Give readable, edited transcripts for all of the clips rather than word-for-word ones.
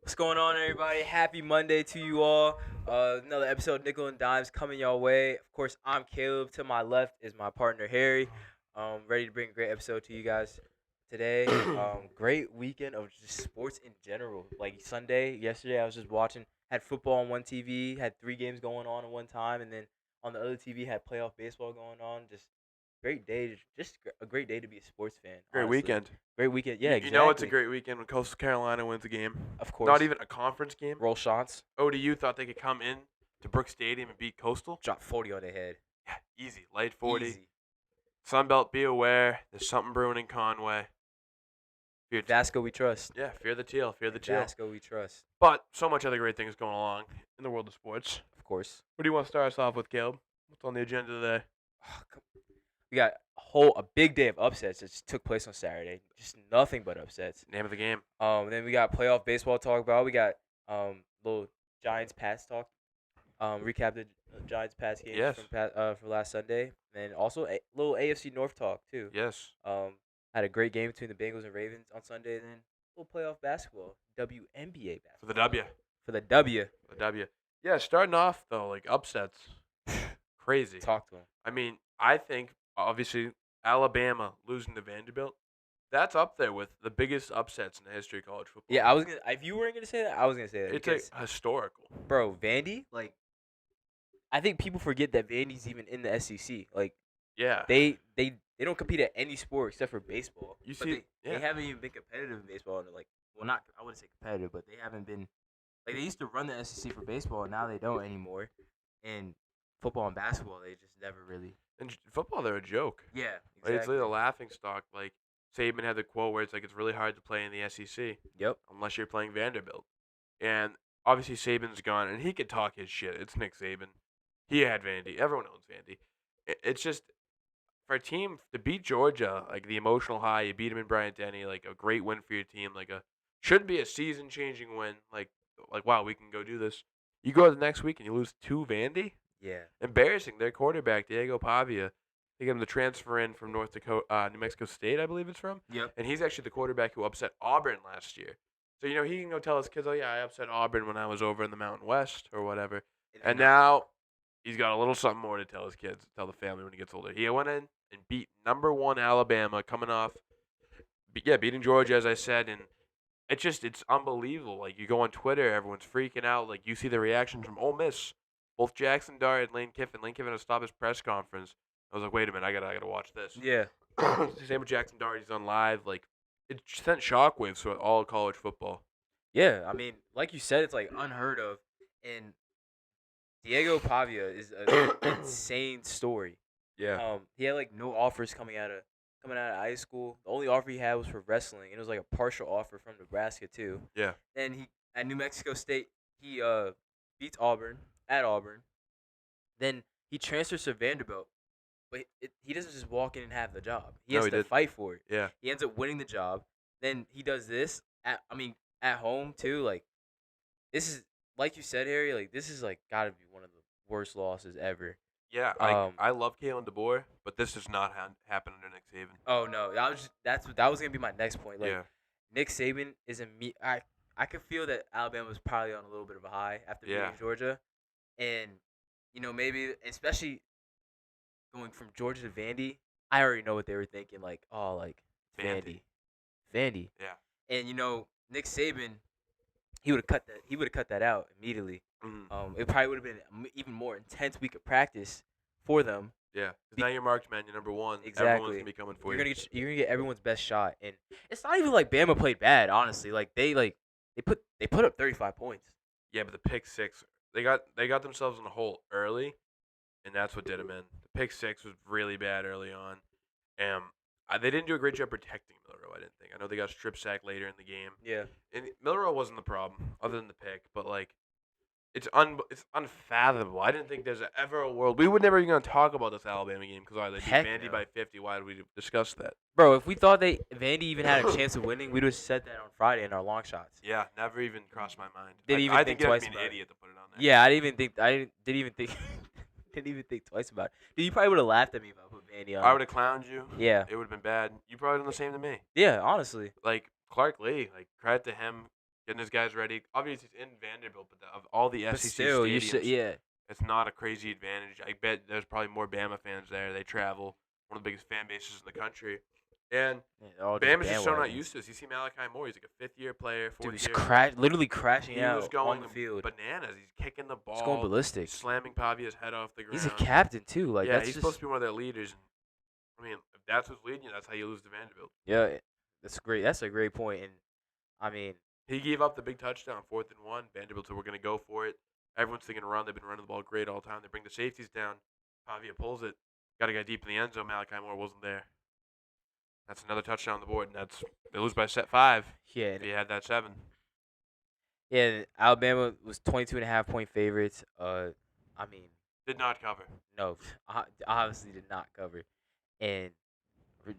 What's going on, everybody? Happy Monday to you all. Another episode of Nickel and Dimes coming your way. Of course, I'm Caleb. To my left is my partner Harry. Ready to bring a great episode to you guys today. Great weekend of just sports in general. Like Sunday, yesterday, I was just watching. Had football on one TV. Had 3 games going on at one time, and then on the other TV had playoff baseball going on. Just great day. Just a great day to be a sports fan. Great Honestly, weekend. great weekend. Yeah, You exactly. know it's a great weekend when Coastal Carolina wins a game. Of course. Not even a conference game. Roll shots. ODU thought they could come in to Brooks Stadium and beat Coastal. Drop 40 on their head. Yeah, easy. Light 40. Easy. Sunbelt, be aware. There's something brewing in Conway. Vasco we trust. Yeah, fear the teal. Fear the teal. Vasco we trust. But so much other great things going along in the world of sports. Of course. What do you want to start us off with, Caleb? What's on the agenda today? We got a big day of upsets that just took place on Saturday. Just nothing but upsets. Name of the game. Then we got playoff baseball to talk about. We got little Giants Pats talk. Recap the Giants Pats game Yes. from last Sunday. And also a little AFC North talk too. Yes. Had a great game between the Bengals and Ravens on Sunday. And then a little playoff basketball. WNBA basketball. For the W. For the W. The W. Yeah, starting off, though, like upsets. Crazy. Talk to him. I mean, I think, obviously, Alabama losing to Vanderbilt, that's up there with the biggest upsets in the history of college football. Yeah, I was gonna. If you weren't gonna say that, I was gonna say that. It's because, historical. bro, Vandy. Like, I think people forget that Vandy's even in the SEC. Like, Yeah. they don't compete at any sport except for baseball. You But see- they yeah. haven't even been competitive in baseball. And like, well, not I wouldn't say competitive, but they haven't been. Like, they used to run the SEC for baseball, and now they don't anymore. And football and basketball, they just never really. In football, they're a joke. Yeah, Like, it's exactly. like a laughing stock. Like, Saban had the quote where it's like, it's really hard to play in the SEC Yep. unless you're playing Vanderbilt. And obviously, Saban's gone, and he could talk his shit. It's Nick Saban. He had Vandy. Everyone owns Vandy. It's just, for a team to beat Georgia, like the emotional high, you beat him in Bryant-Denny, like a great win for your team, like shouldn't be a season-changing win. Like wow, we can go do this. You go the next week and you lose to Vandy. Yeah. Embarrassing. Their quarterback Diego Pavia, they get him to transfer in from New Mexico State, I believe it's from. Yep. And he's actually the quarterback who upset Auburn last year. So he can go tell his kids, oh yeah, I upset Auburn when I was over in the Mountain West or whatever. And now he's got a little something more to tell his kids, tell the family when he gets older. He went in and beat number 1 Alabama, coming off, beating Georgia, as I said, and it's unbelievable. Like, you go on Twitter, everyone's freaking out. Like, you see the reaction from Ole Miss. Both Jackson Dart and Lane Kiffin. Lane Kiffin had to stop his press conference. I was like, wait a minute, I gotta watch this. Yeah. Same with Jackson Dart. He's on live. Like, it sent shockwaves through all college football. Yeah, I mean, like you said, it's like unheard of, and Diego Pavia is an insane story. Yeah. He had like no offers coming out of high school. The only offer he had was for wrestling, and it was like a partial offer from Nebraska too. Yeah. And he at New Mexico State, he beats Auburn at Auburn. Then he transfers to Vanderbilt, but he doesn't just walk in and have the job. He has to fight for it. Yeah. He ends up winning the job. Then he does this at home too. Like, this is, like you said, Harry. Like, this is like gotta be one of the worst losses ever. Yeah, I love Kalen DeBoer, but this does not happen under Nick Saban. Oh no, that was gonna be my next point. Like, Yeah. Nick Saban isn't me. I could feel that Alabama was probably on a little bit of a high after beating Yeah. Georgia, and maybe especially going from Georgia to Vandy. I already know what they were thinking. Like, oh, like Vandy. Yeah. And Nick Saban, he would have cut that out immediately. Mhm. It probably would have been an even more intense week of practice for them. Yeah. 'Cause now you're marked man. You're number 1. Exactly. Everyone's gonna be coming for You're you. gonna get everyone's best shot, and it's not even like Bama played bad. Honestly, like they put up 35 points. Yeah, but the pick six, they got themselves in a hole early, and that's what did them in. The pick six was really bad early on, and they didn't do a great job protecting Milrow. I didn't think. I know they got strip sacked later in the game, Yeah. and Milrow wasn't the problem, other than the pick. But like, it's unfathomable. I didn't think there's ever a world we would never even gonna talk about this Alabama game because they beat Heck Vandy no. by 50. Why did we discuss that? Bro, if we thought Vandy even had a chance of winning, we'd have said that on Friday in our long shots. Yeah, never even crossed my mind. Didn't even I think think you'd have twice to be about an it. idiot to put it on there. Yeah, I didn't even think didn't even think twice about it. Dude, you probably would have laughed at me if I put Vandy on. I would have clowned you. Yeah. It would have been bad. You probably done the same to me. Yeah, honestly. Like Clark Lee, like credit to him. getting his guys ready. Obviously, it's in Vanderbilt, but of all the But SEC still, you stadiums, should. Yeah. it's not a crazy advantage. I bet there's probably more Bama fans there. They travel, one of the biggest fan bases in the country, and Yeah, they're all just Bama's just so not bandwagons. used to this. You see Malachi Moore; he's like a fifth-year player, Dude, fourth he's year. literally crashing He was out on going the field. bananas. He's kicking the He's going ball, ballistic. slamming Pavia's head off the ground. He's a captain too. Like yeah, that's he's just supposed to be one of their leaders. And, I mean, if that's what's leading you, that's how you lose to Vanderbilt. yeah. That's great. That's a great point. And I mean, He gave up the big touchdown, 4th and 1. Vanderbilt said, we're going to go for it. Everyone's thinking run. They've been running the ball great all the time. They bring the safeties down. Pavia pulls it. Got a guy deep in the end zone. Malachi Moore wasn't there. That's another touchdown on the board, and they lose by 5. yeah, If he had that 7. yeah. Alabama was 22.5 point favorites. I mean, Did not cover. no, obviously did not cover, and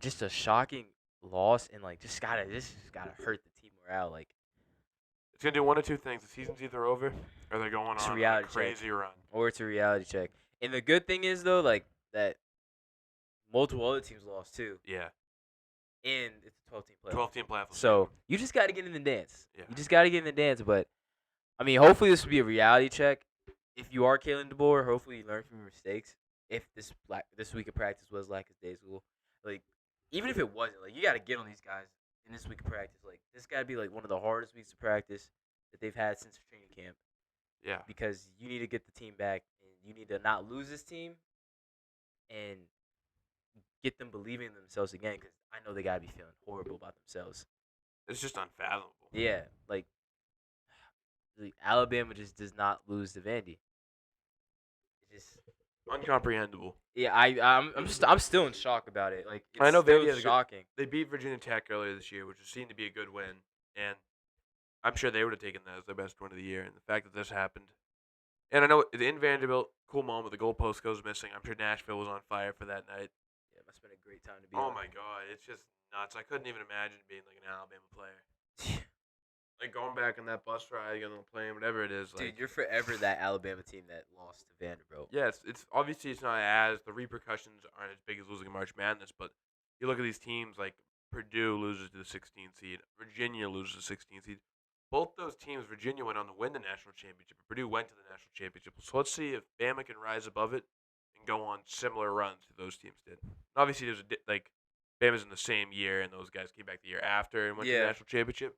just a shocking loss, and like just gotta hurt the team morale. Like It's going to do one of two things. The season's either over or they're going It's a on a reality check. crazy run. or it's a reality check. And the good thing is though, like that multiple other teams lost too, Yeah. and it's a 12-team playoff. 12-team playoff. So you just got to get in the dance. Yeah. You just got to get in the dance. But I mean, hopefully this will be a reality check. If you are Kalen DeBoer, hopefully you learn from your mistakes. If this week of practice was like his day school, like even if it wasn't, like you got to get on these guys in this week of practice. Like this got to be like one of the hardest weeks of practice that they've had since training camp, Yeah. because you need to get the team back and you need to not lose this team and get them believing in themselves again, because I know they got to be feeling horrible about themselves. It's just unfathomable. Yeah, like Alabama just does not lose to Vandy. It just Uncomprehendable. yeah, I'm still in shock about it. Like it's I know still Vandy has a good- shocking. They beat Virginia Tech earlier this year, which seemed to be a good win. And I'm sure they would have taken that as their best win of the year. And the fact that this happened. And I know in Vanderbilt, cool moment, the goalpost goes missing. I'm sure Nashville was on fire for that night. Yeah, it must have been a great time to be. Oh on. my God, it's just nuts. I couldn't even imagine being like an Alabama player. Like going back on that bus ride, on the plane, whatever it is. Like, Dude, you're forever that Alabama team that lost to Vanderbilt. yeah, it's obviously it's not as the repercussions aren't as big as losing a March Madness, but you look at these teams like Purdue loses to the 16th seed, Virginia loses to the 16th seed. Both those teams, Virginia went on to win the national championship, but Purdue went to the national championship. So let's see if Bama can rise above it and go on similar runs to those teams did. Obviously, there's Bama's in the same year, and those guys came back the year after and went to the Yeah. national championship.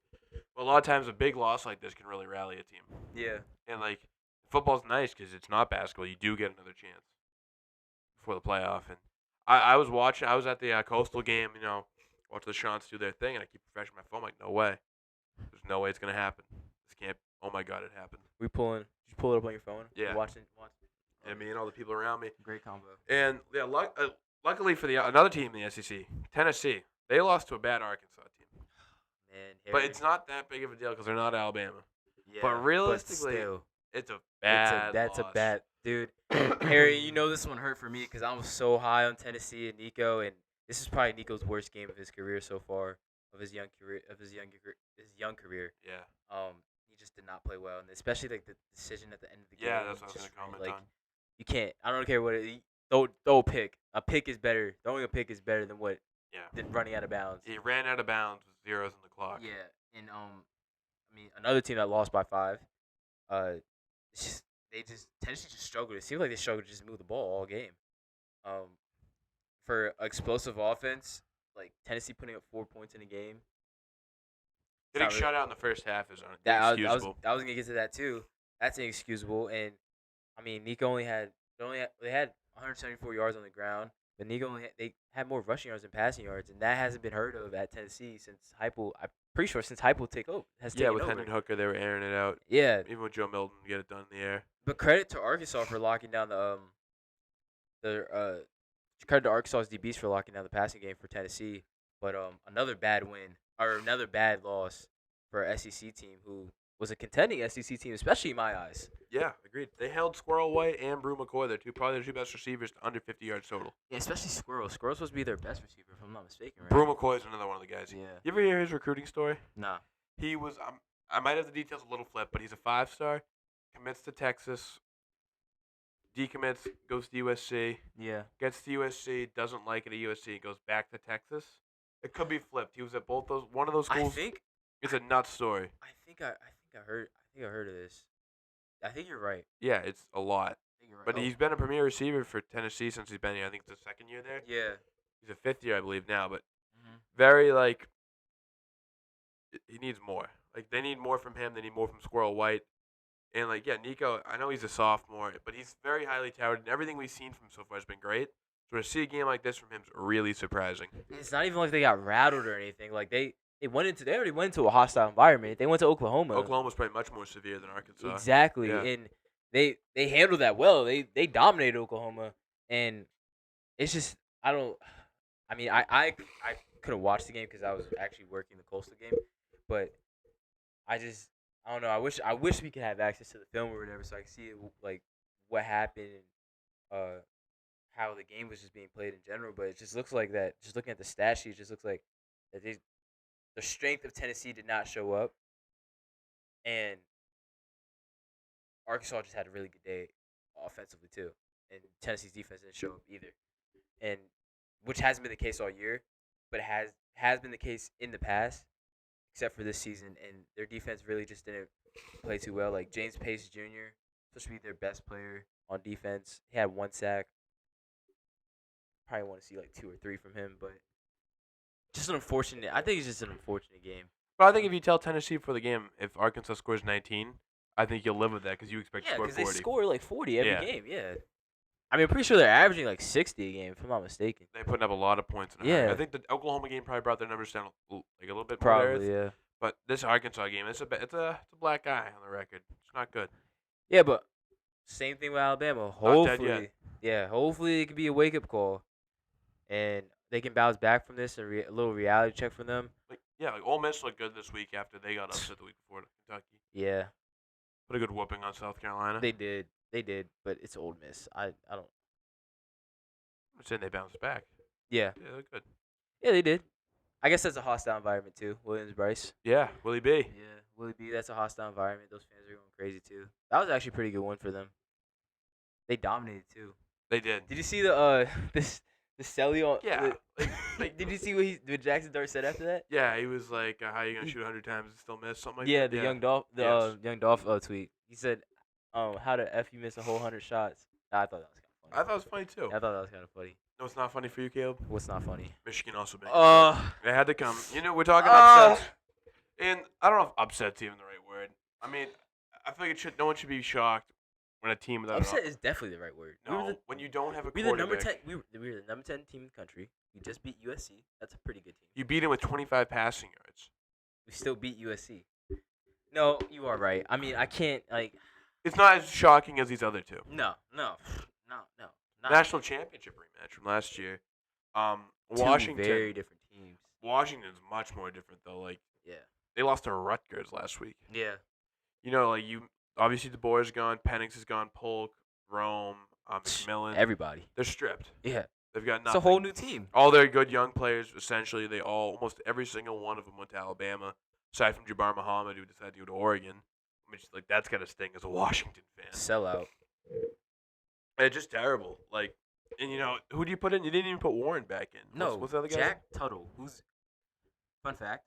But a lot of times, a big loss like this can really rally a team. Yeah. And like football's nice because it's not basketball. You do get another chance before the playoff. And I was watching. I was at the Coastal game. Watch the Shants do their thing, and I keep refreshing my phone. I'm like, no way. There's no way it's gonna happen. This can't. Oh my God, it happened. We pulling. Did you pull it up on your phone? Yeah. Watching. And me and all the people around me. Great combo. And yeah, luckily for another team in the SEC, Tennessee, they lost to a bad Arkansas team. Man, But it's not that big of a deal because they're not Alabama. yeah, but realistically, still, It's a bad. that's loss. a bad dude. Harry, you know this one hurt for me because I was so high on Tennessee and Nico, and this is probably Nico's worst game of his career so far, of his young young career. Yeah. He just did not play well, and especially like the decision at the end of the game. Yeah, that's what I was just gonna comment like, on. You can't. I don't care what it. Throw a pick. A pick is better. Throwing a pick is better than Yeah. than running out of bounds. He ran out of bounds with zeros on the clock. Yeah, and I mean another team that lost by 5. It's just Tennessee just struggled. It seemed like they struggled to just move the ball all game. For explosive offense, like Tennessee putting up 4 points in a game. Getting not shut out in the first half is I inexcusable. was gonna get to that too. That's inexcusable. And I mean, Nico they had 174 yards on the ground, but they had more rushing yards than passing yards, and that hasn't been heard of at Tennessee since Heupel. I'm pretty sure since Heupel has taken with over. Hendon Hooker, they were airing it out. Yeah, Even with Joe Milton, get it done in the air. but credit to Arkansas for locking down credit to Arkansas's DBs for locking down the passing game for Tennessee. But another bad loss for an SEC team who was a contending SEC team, especially in my eyes. Yeah, agreed. They held Squirrel White and Brew McCoy. They're probably their two best receivers to under 50 yards total. Yeah, especially Squirrel. Squirrel's supposed to be their best receiver, if I'm not mistaken, right? Brew McCoy is another one of the guys. Yeah. You ever hear his recruiting story? Nah. He was. I might have the details a little flip, but he's a 5-star. Commits to Texas. Decommits, goes to USC. Yeah. Gets to USC, doesn't like it at USC, goes back to Texas. It could be flipped. He was at both those. One of those schools. It's a nuts story. I think I heard of this. I think you're right. Yeah, it's a lot. I think you're right. But he's been a premier receiver for Tennessee since he's been here. I think it's the second year there. Yeah. He's a fifth year, I believe, now. But Mm-hmm. very like he needs more. Like they need more from him. They need more from Squirrel White. And like Nico, I know he's a sophomore, but he's very highly touted, and everything we've seen from him so far has been great. So to see a game like this from him is really surprising. It's not even like they got rattled or anything. Like they already went into a hostile environment. They went to Oklahoma. Oklahoma's probably much more severe than Arkansas. Exactly, Yeah. and they handled that well. They dominated Oklahoma, and it's just I don't. I mean, I couldn't watch the game because I was actually working the Coastal game, but I don't know. I wish we could have access to the film or whatever so I could see it, like what happened and how the game was just being played in general. But it just looks like that. Just looking at the stat sheet, it just looks like that the strength of Tennessee did not show up, and Arkansas just had a really good day offensively too, and Tennessee's defense didn't show up either, and which hasn't been the case all year, but has been the case in the past, except for this season. And their defense really just didn't play too well. Like James Pace Jr. supposed to be their best player on defense. He had 1 sack. Probably want to see like 2 or 3 from him, but just an unfortunate. I think it's just an unfortunate game. But I think if you tell Tennessee before the game, if Arkansas scores 19, I think you'll live with that because you expect to Yeah, score because they 40. score like 40 every Yeah. game. Yeah. I mean, I'm pretty sure they're averaging like 60 a game, if I'm not mistaken. They're putting up a lot of points. In a Yeah. hurry. I think the Oklahoma game probably brought their numbers down like a little bit more. Probably, yeah. But this Arkansas game, it's a black eye on the record. It's not good. Yeah, but same thing with Alabama. Not dead yet. Hopefully, yeah, hopefully it could be a wake up call, and they can bounce back from this. A little reality check for them. Like Ole Miss looked good this week after they got upset the week before to Kentucky. Yeah, Put a good whooping on South Carolina. they did, but it's Ole Miss. I don't. I'm saying they bounced back. Yeah, Yeah, they're good. yeah, they did. I guess that's a hostile environment too. Williams Bryce. Yeah, Willie B. Yeah, Willie B. That's a hostile environment. Those fans are going crazy too. That was actually a pretty good one for them. They dominated too. They did. Did you see the the Selly on? Yeah. Did you see what Jackson Dart said after that? Yeah, he was like, "How you gonna shoot 100 times and still miss?" Something like Yeah, that. the Yes. young Dolph tweet. He said, how the f you miss a whole 100 shots? I thought that was kind of funny. I thought it was funny too. I thought that was kind of funny. No, it's not funny for you, Caleb. What's not funny? Michigan also made. Uh, They had to come. We're talking upsets, and I don't know if upset's even the right word. I mean, I feel like no one should be shocked when a team without upset is definitely the right word. no, when you don't have a We were the number quarterback. 10. We were the number 10 team in the country. We just beat USC. That's a pretty good team. You beat him with 25 passing yards. We still beat USC. No, you are right. I mean, I can't like. It's not as shocking as these other two. No. Not National championship rematch from last year. two Washington. very different teams. Washington's much more different though. Like Yeah. they lost to Rutgers last week. Yeah. Obviously the boys gone. Penix is gone. Polk, Rome, McMillan. Everybody. They're stripped. Yeah. They've got It's nothing. a whole new team. All their good young players, essentially, almost every single one of them went to Alabama, aside from Jabbar Muhammad, who decided to go to Oregon. Which, like, that's got to sting as a Washington fan. Sellout. It's just terrible. Like, and who do you put in? You didn't even put Warren back in. No, What's the other guy? Jack Tuttle, who's fun fact,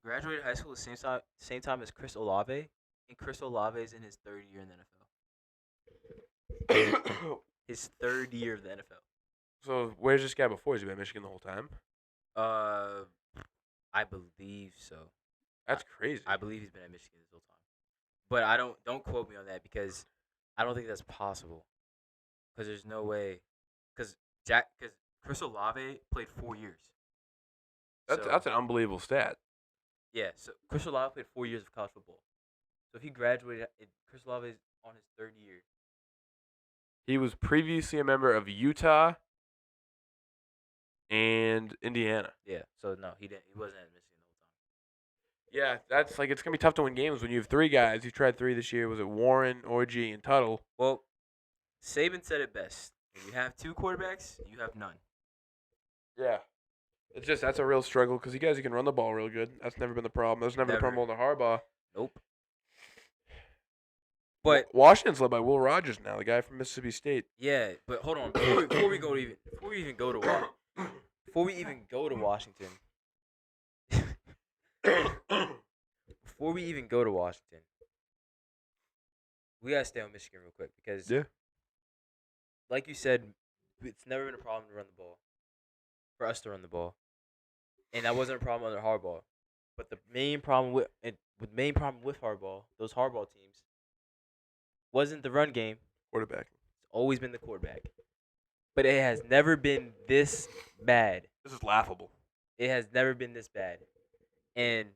graduated high school the same time as Chris Olave, and Chris Olave is in his third year in the NFL. His third year of the NFL. So where's this guy before? Has he been at Michigan the whole time? I believe so. That's crazy. I believe he's been at Michigan this whole time, but I don't quote me on that because I don't think that's possible. Because there's no way. Because Chris Olave played 4 years. That's an unbelievable stat. Yeah, so Chris Olave played 4 years of college football. So if he graduated, Chris Olave is on his third year. He was previously a member of Utah and Indiana. Yeah, so no, he didn't. He wasn't at Michigan the whole time. Yeah, that's it's gonna be tough to win games when you have three guys. You tried three this year. Was it Warren, Orgy, and Tuttle? Well, Saban said it best. When you have two quarterbacks, you have none. Yeah. That's a real struggle because you guys can run the ball real good. That's never been the problem. That's never the problem with Harbaugh. Nope. But Washington's led by Will Rogers now, the guy from Mississippi State. yeah, but hold on. Before we even go to Washington, before we even go to Washington, we gotta stay on Michigan real quick because, Yeah. like you said, it's never been a problem to run the ball for us to run the ball, and that wasn't a problem under Harbaugh. But the main problem with Harbaugh, those Harbaugh teams, wasn't the run game. Quarterback. It's always been the quarterback. But it has never been this bad. This is laughable. It has never been this bad. And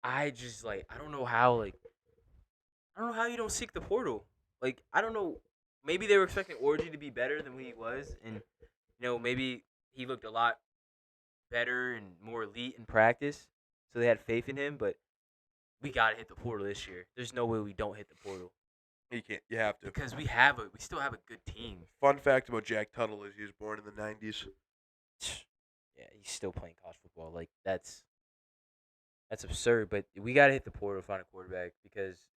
I just I don't know how you don't seek the portal. I don't know. Maybe they were expecting Orgy to be better than what he was, and maybe he looked a lot better and more elite in practice, so they had faith in him. But we gotta hit the portal this year. There's no way we don't hit the portal You can't. You have to. because we still have a good team. Fun fact about Jack Tuttle is he was born in the 90s. Yeah, he's still playing college football. That's absurd. But we gotta hit the portal, find a quarterback because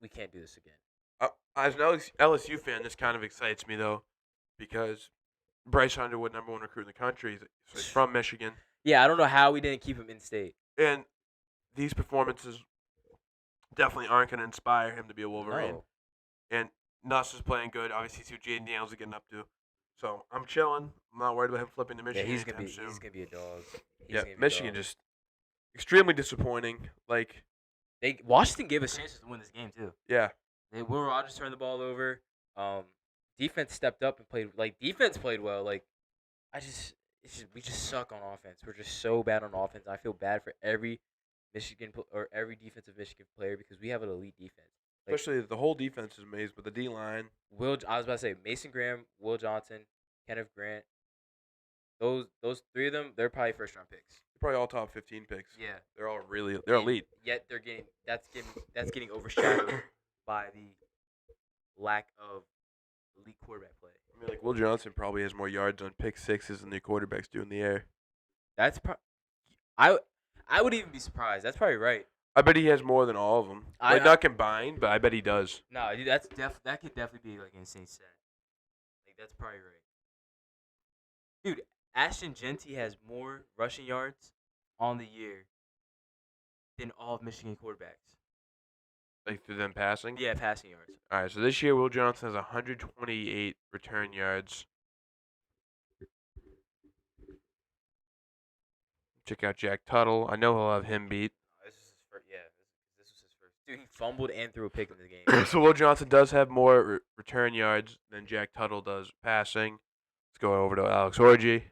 we can't do this again. As an LSU fan, this kind of excites me, though, because Bryce Underwood, #1 recruit in the country, he's from Michigan. Yeah, I don't know how we didn't keep him in state. And these performances definitely aren't going to inspire him to be a Wolverine. No. And Nuss is playing good. Obviously, see what Jaden Daniels is getting up to. So I'm chilling. I'm not worried about him flipping to Yeah, Michigan. he's gonna be a dog. Michigan just extremely disappointing. Washington gave us chances to win this game too. Yeah. Will Rogers turned the ball over. Defense stepped up and played. Defense played well. We just suck on offense. We're just so bad on offense. I feel bad for every every defensive Michigan player because we have an elite defense. Especially the whole defense is amazing, but the D line. I was about to say Mason Graham, Will Johnson, Kenneth Grant. Those three of them, they're probably first round picks. They're probably all top 15 picks. Yeah. They're elite. Yet that's getting overshadowed by the lack of elite quarterback play. I mean, Will Johnson probably has more yards on pick sixes than the quarterbacks do in the air. I would even be surprised. That's probably right. I bet he has more than all of them. Not combined, but I bet he does. No, dude, that could definitely be an insane stat. That's probably right. Dude, Ashton Genty has more rushing yards on the year than all of Michigan quarterbacks. Through them passing? Yeah, passing yards. All right, so this year Will Johnson has 128 return yards. Check out Jack Tuttle. I know he'll have him beat. This is his first. Yeah, this was his first. Dude, he fumbled and threw a pick in the game. So Will Johnson does have more return yards than Jack Tuttle does passing. Let's go over to Alex Orgy.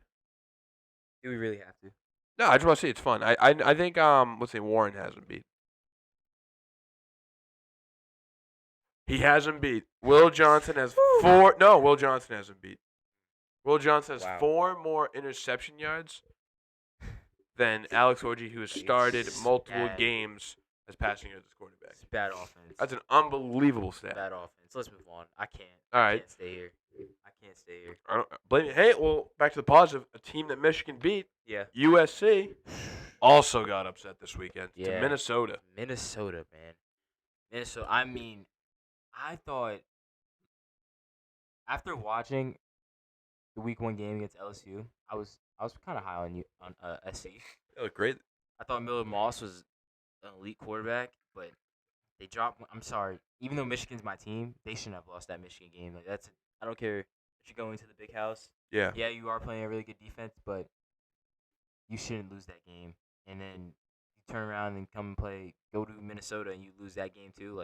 Do we really have to? No, I just want to see. It's fun. I think let's see, Warren has him beat. He has him beat. Will Johnson has four. No, Will Johnson has him beat. Will Johnson has 4 more interception yards than Alex Orgy, who has started multiple games as passing yards as quarterback. It's bad offense. That's an unbelievable stat. Bad offense. Let's move on. I can't. All I right. can't stay here. I can't stay here. I don't blame you. Hey, well, back to the positive. A team that Michigan beat, Yeah. USC, also got upset this weekend to Yeah. Minnesota. Minnesota, man. Minnesota. I mean, I thought after watching the Week 1 game against LSU, I was kind of high on SC. They look great. I thought Miller Moss was an elite quarterback, but they dropped. I'm sorry. Even though Michigan's my team, they shouldn't have lost that Michigan game. I don't care if you're going to the big house. Yeah. Yeah, you are playing a really good defense, but you shouldn't lose that game. And then you turn around and go to Minnesota, and you lose that game too.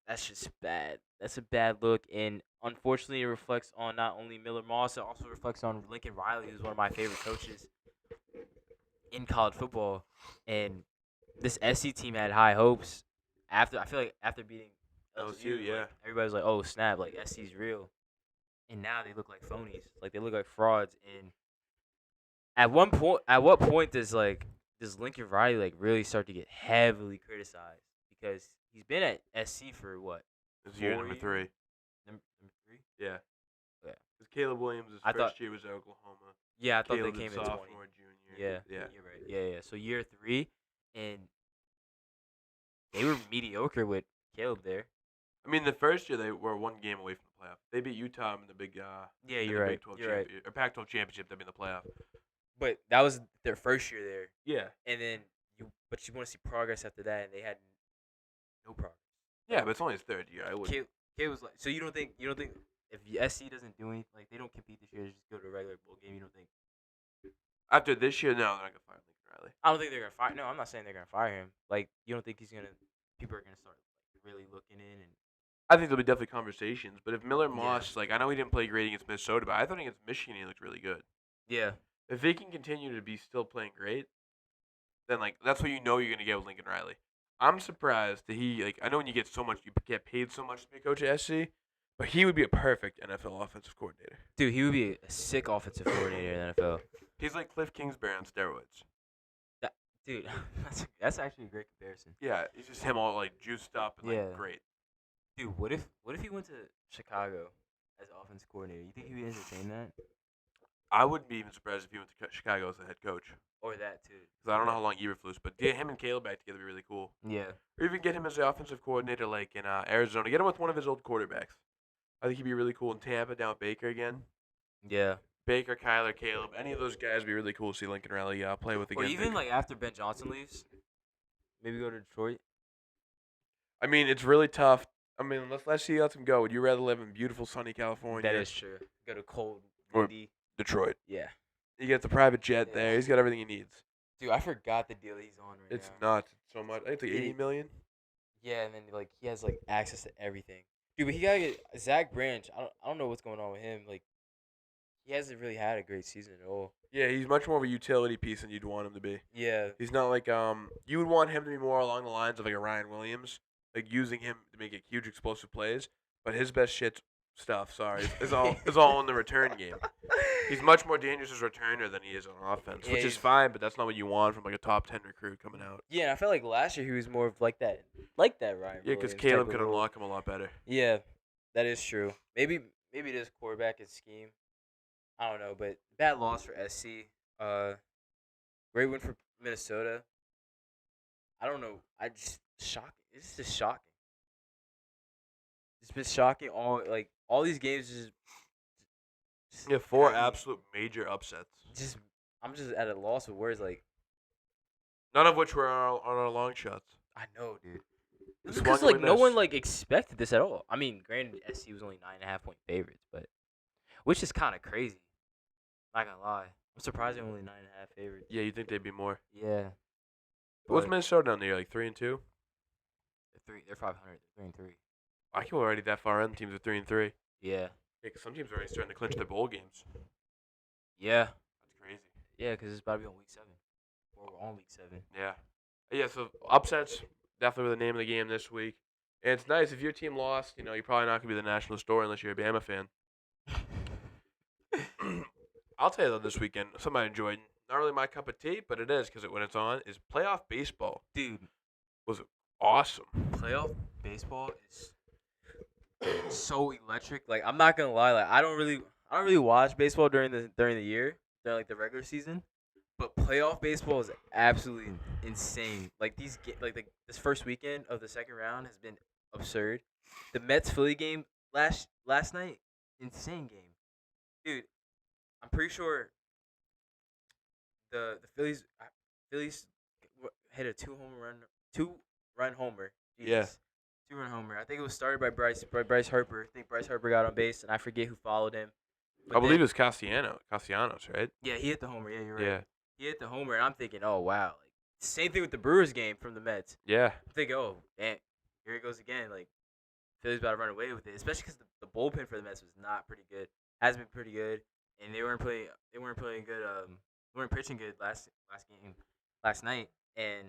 That's just bad. That's a bad look, and unfortunately, it reflects on not only Miller Moss, it also reflects on Lincoln Riley, who's one of my favorite coaches in college football. And this SC team had high hopes after beating LSU. yeah. Everybody's like, "Oh snap! SC's real," and now they look like phonies. They look like frauds. And at what point does Lincoln Riley really start to get heavily criticized? Because he's been at SC for what? This is year number 3. Number 3? Yeah. Yeah. Because Caleb Williams' first year was at Oklahoma. Yeah, I thought Caleb they came in sophomore, 20. junior. Yeah. You're right. Yeah. So year 3, and they were mediocre with Caleb there. I mean, the first year they were 1 game away from the playoff. They beat Utah in the big Yeah, you're right. Big 12 You're right. or Pac-12 championship. They'd be in the playoff. But that was their first year there. Yeah. And then but you want to see progress after that, and they had no progress. Yeah, but it's only his third year. I would. Kid was like, so you don't think if SC doesn't do anything, like they don't compete this year, they just go to a regular bowl game. You don't think? After this year, no, they're not gonna fire Lincoln Riley. I don't think they're gonna fire. No, I'm not saying they're gonna fire him. Like you don't think he's gonna? People are gonna start like really looking in and. I think there'll be definitely conversations. But if Miller Yeah. Moss, like I know he didn't play great against Minnesota, but I thought against Michigan he looked really good. Yeah. If he can continue to be still playing great, then like that's what you know you're gonna get with Lincoln Riley. I'm surprised that he like I know when you get so much you get paid so much to be a coach at SC, but he would be a perfect NFL offensive coordinator. Dude, he would be a sick offensive coordinator in the NFL. He's like Cliff Kingsbury on steroids. Dude, that's actually a great comparison. Yeah, he's just him all like juiced up and Yeah. like great. Dude, what if he went to Chicago as offensive coordinator? You think he would entertain that? I wouldn't be even surprised if he went to Chicago as the head coach. Or that too? Because I don't know how long Eberflus, but get him and Caleb back together would be really cool. Yeah. Or even get him as the offensive coordinator like in Arizona. Get him with one of his old quarterbacks. I think he'd be really cool in Tampa down with Baker again. Yeah. Baker, Kyler, Caleb, any of those guys would be really cool to see Lincoln Riley play with again. Or even like after Ben Johnson leaves, maybe go to Detroit. I mean, it's really tough. I mean, let's see, let him go. Would you rather live in beautiful sunny California? That is true. Go to cold, Or- windy. Detroit. Yeah. He gets a private jet Yeah. there. He's got everything he needs. Dude, I forgot the deal he's on right It's now. nuts so much. I think it's like 80 million. Yeah, and then like he has like access to everything. Dude, but he gotta get Zach Branch. I don't know what's going on with him. Like, he hasn't really had a great season at all. Yeah, he's much more of a utility piece than you'd want him to be. Yeah. He's not like you would want him to be more along the lines of like a Ryan Williams, like using him to make huge explosive plays. But his best shit stuff, is all in the return game. He's much more dangerous as a returner than he is on offense, Yeah, which is he's- fine. But that's not what you want from like a top 10 recruit coming out. Yeah, and I felt like last year he was more of like that Ryan. Yeah, because Williams Caleb type could of role. unlock him a lot better. Yeah, that is true. Maybe it is quarterback and scheme. I don't know, but bad loss for SC. Great win for Minnesota. I don't know. Shocking. It's just shocking. It's been shocking. All these games just Yeah, four have me- absolute major upsets, Just I'm just at a loss of words. Like none of which were on our long shots. I know, dude. The Because swung like and no one miss. like expected this at all. I mean, granted, SC was only 9.5-point favorites, but which is kind of crazy. Not gonna lie, I'm surprised they're only 9.5 favorites. Yeah, you think they'd be more? Yeah. What's But Minnesota down there? Like 3-2? They're 500. They're 3-3. I can't already that far in. Teams are 3-3. Yeah. Yeah, 'cause some teams are already starting to clinch their bowl games. Yeah. That's crazy. Yeah, because it's about to be on week 7. Or we're on week 7. Yeah. Yeah, so upsets definitely were the name of the game this week. And it's nice if your team lost, you're probably not going to be the national story unless you're a Bama fan. I'll tell you though, this weekend, something I enjoyed, not really my cup of tea, but it is because when it's on, is playoff baseball. Dude, Was awesome. playoff baseball is so electric. Like I'm not gonna lie, like I don't really watch baseball during the year, during like the regular season. But playoff baseball is absolutely insane. Like this first weekend of the second round has been absurd. The Mets Philly game last night, insane game, dude. I'm pretty sure the Phillies hit a two run homer. Yeah. Jesus. 2-run homer. I think it was started by Bryce Harper. I think Bryce Harper got on base, and I forget who followed him. I believe it was Castellanos, right? Yeah, he hit the homer. Yeah, you're right. Yeah. He hit the homer, and I'm thinking, oh wow, like same thing with the Brewers game from the Mets. Yeah. I'm thinking, oh man, here it goes again. Like Phillies about to run away with it, especially because the bullpen for the Mets was not pretty good. Has been pretty good, and they weren't playing good. They weren't pitching good last night, and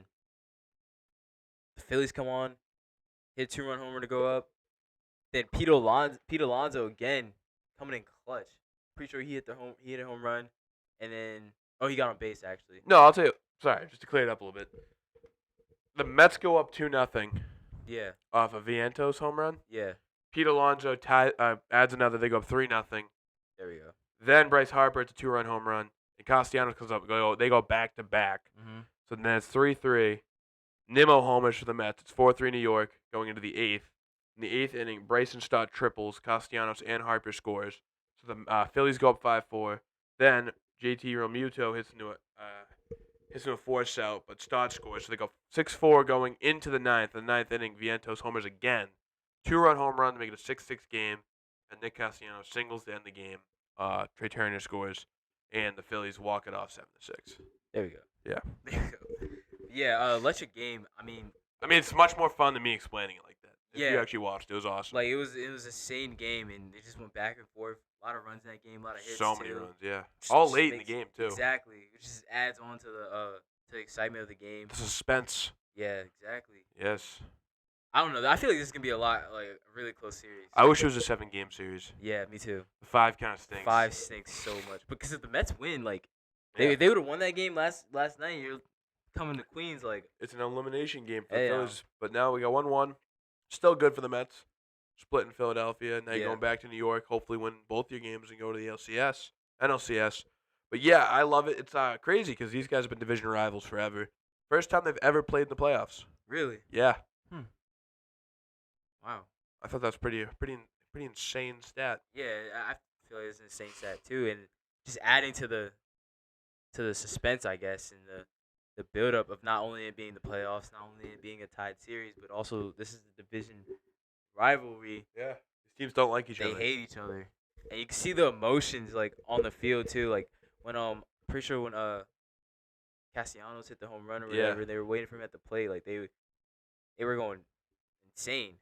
the Phillies come on, hit 2-run homer to go up. Then Pete Alonso again coming in clutch. Pretty sure he hit a home run, and then he got on base actually. No, I'll tell you. Sorry, just to clear it up a little bit. The Mets go up 2-0 Yeah, off of Vientos home run. yeah. Pete Alonso adds another. They go up 3-0. There we go. Then Bryce Harper, it's a 2-run home run. And Castellanos comes up. They go back to back. Mm-hmm. So then it's 3-3. Nimmo homers for the Mets. It's 4-3 New York going into the eighth. In the eighth inning, Bryson Stott triples. Castellanos and Harper scores. So the Phillies go up 5-4. Then JT Realmuto hits into hits him a force out, but Stott scores. So they go 6-4 going into the ninth. The ninth inning, Vientos homers again. 2-run home run to make it a 6-6 game. And Nick Castellanos singles to end the game. Trey Turner scores, and the Phillies walk it off 7-6. There we go. Yeah. There we go. Yeah, electric game. I mean, it's much more fun than me explaining it like that. If you Yeah. actually watched, it was awesome. like it was a sane game, and they just went back and forth. A lot of runs in that game, a lot of hits. So many too. runs, yeah. Just- All just late in the makes- game, too. Exactly. It just adds on to the excitement of the game. The suspense. Yeah, exactly. Yes. I don't know. I feel like this is gonna be a really close series. I wish it was a 7-game series. Yeah, me too. The 5 kind of stinks. 5 stinks so much because if the Mets win, like Yeah. they would have won that game last night. You're coming to Queens, like It's an elimination game for the Yeah. Phillies. But now we got 1-1. Still good for the Mets. Split in Philadelphia. Now you're Yeah. going back to New York. Hopefully win both your games and go to the NLCS. But yeah, I love it. It's crazy because these guys have been division rivals forever. First time they've ever played in the playoffs. really. Yeah. Wow. I thought that was pretty insane stat. Yeah, I feel like it's an insane stat too, and just adding to the suspense, I guess, and the build up of not only it being the playoffs, not only it being a tied series, but also this is the division rivalry. Yeah. These teams don't like each They other. hate each other, and you can see the emotions like on the field too. Like when pretty sure when Castellanos hit the home run or Yeah. whatever, they were waiting for him at the plate. Like they were going insane.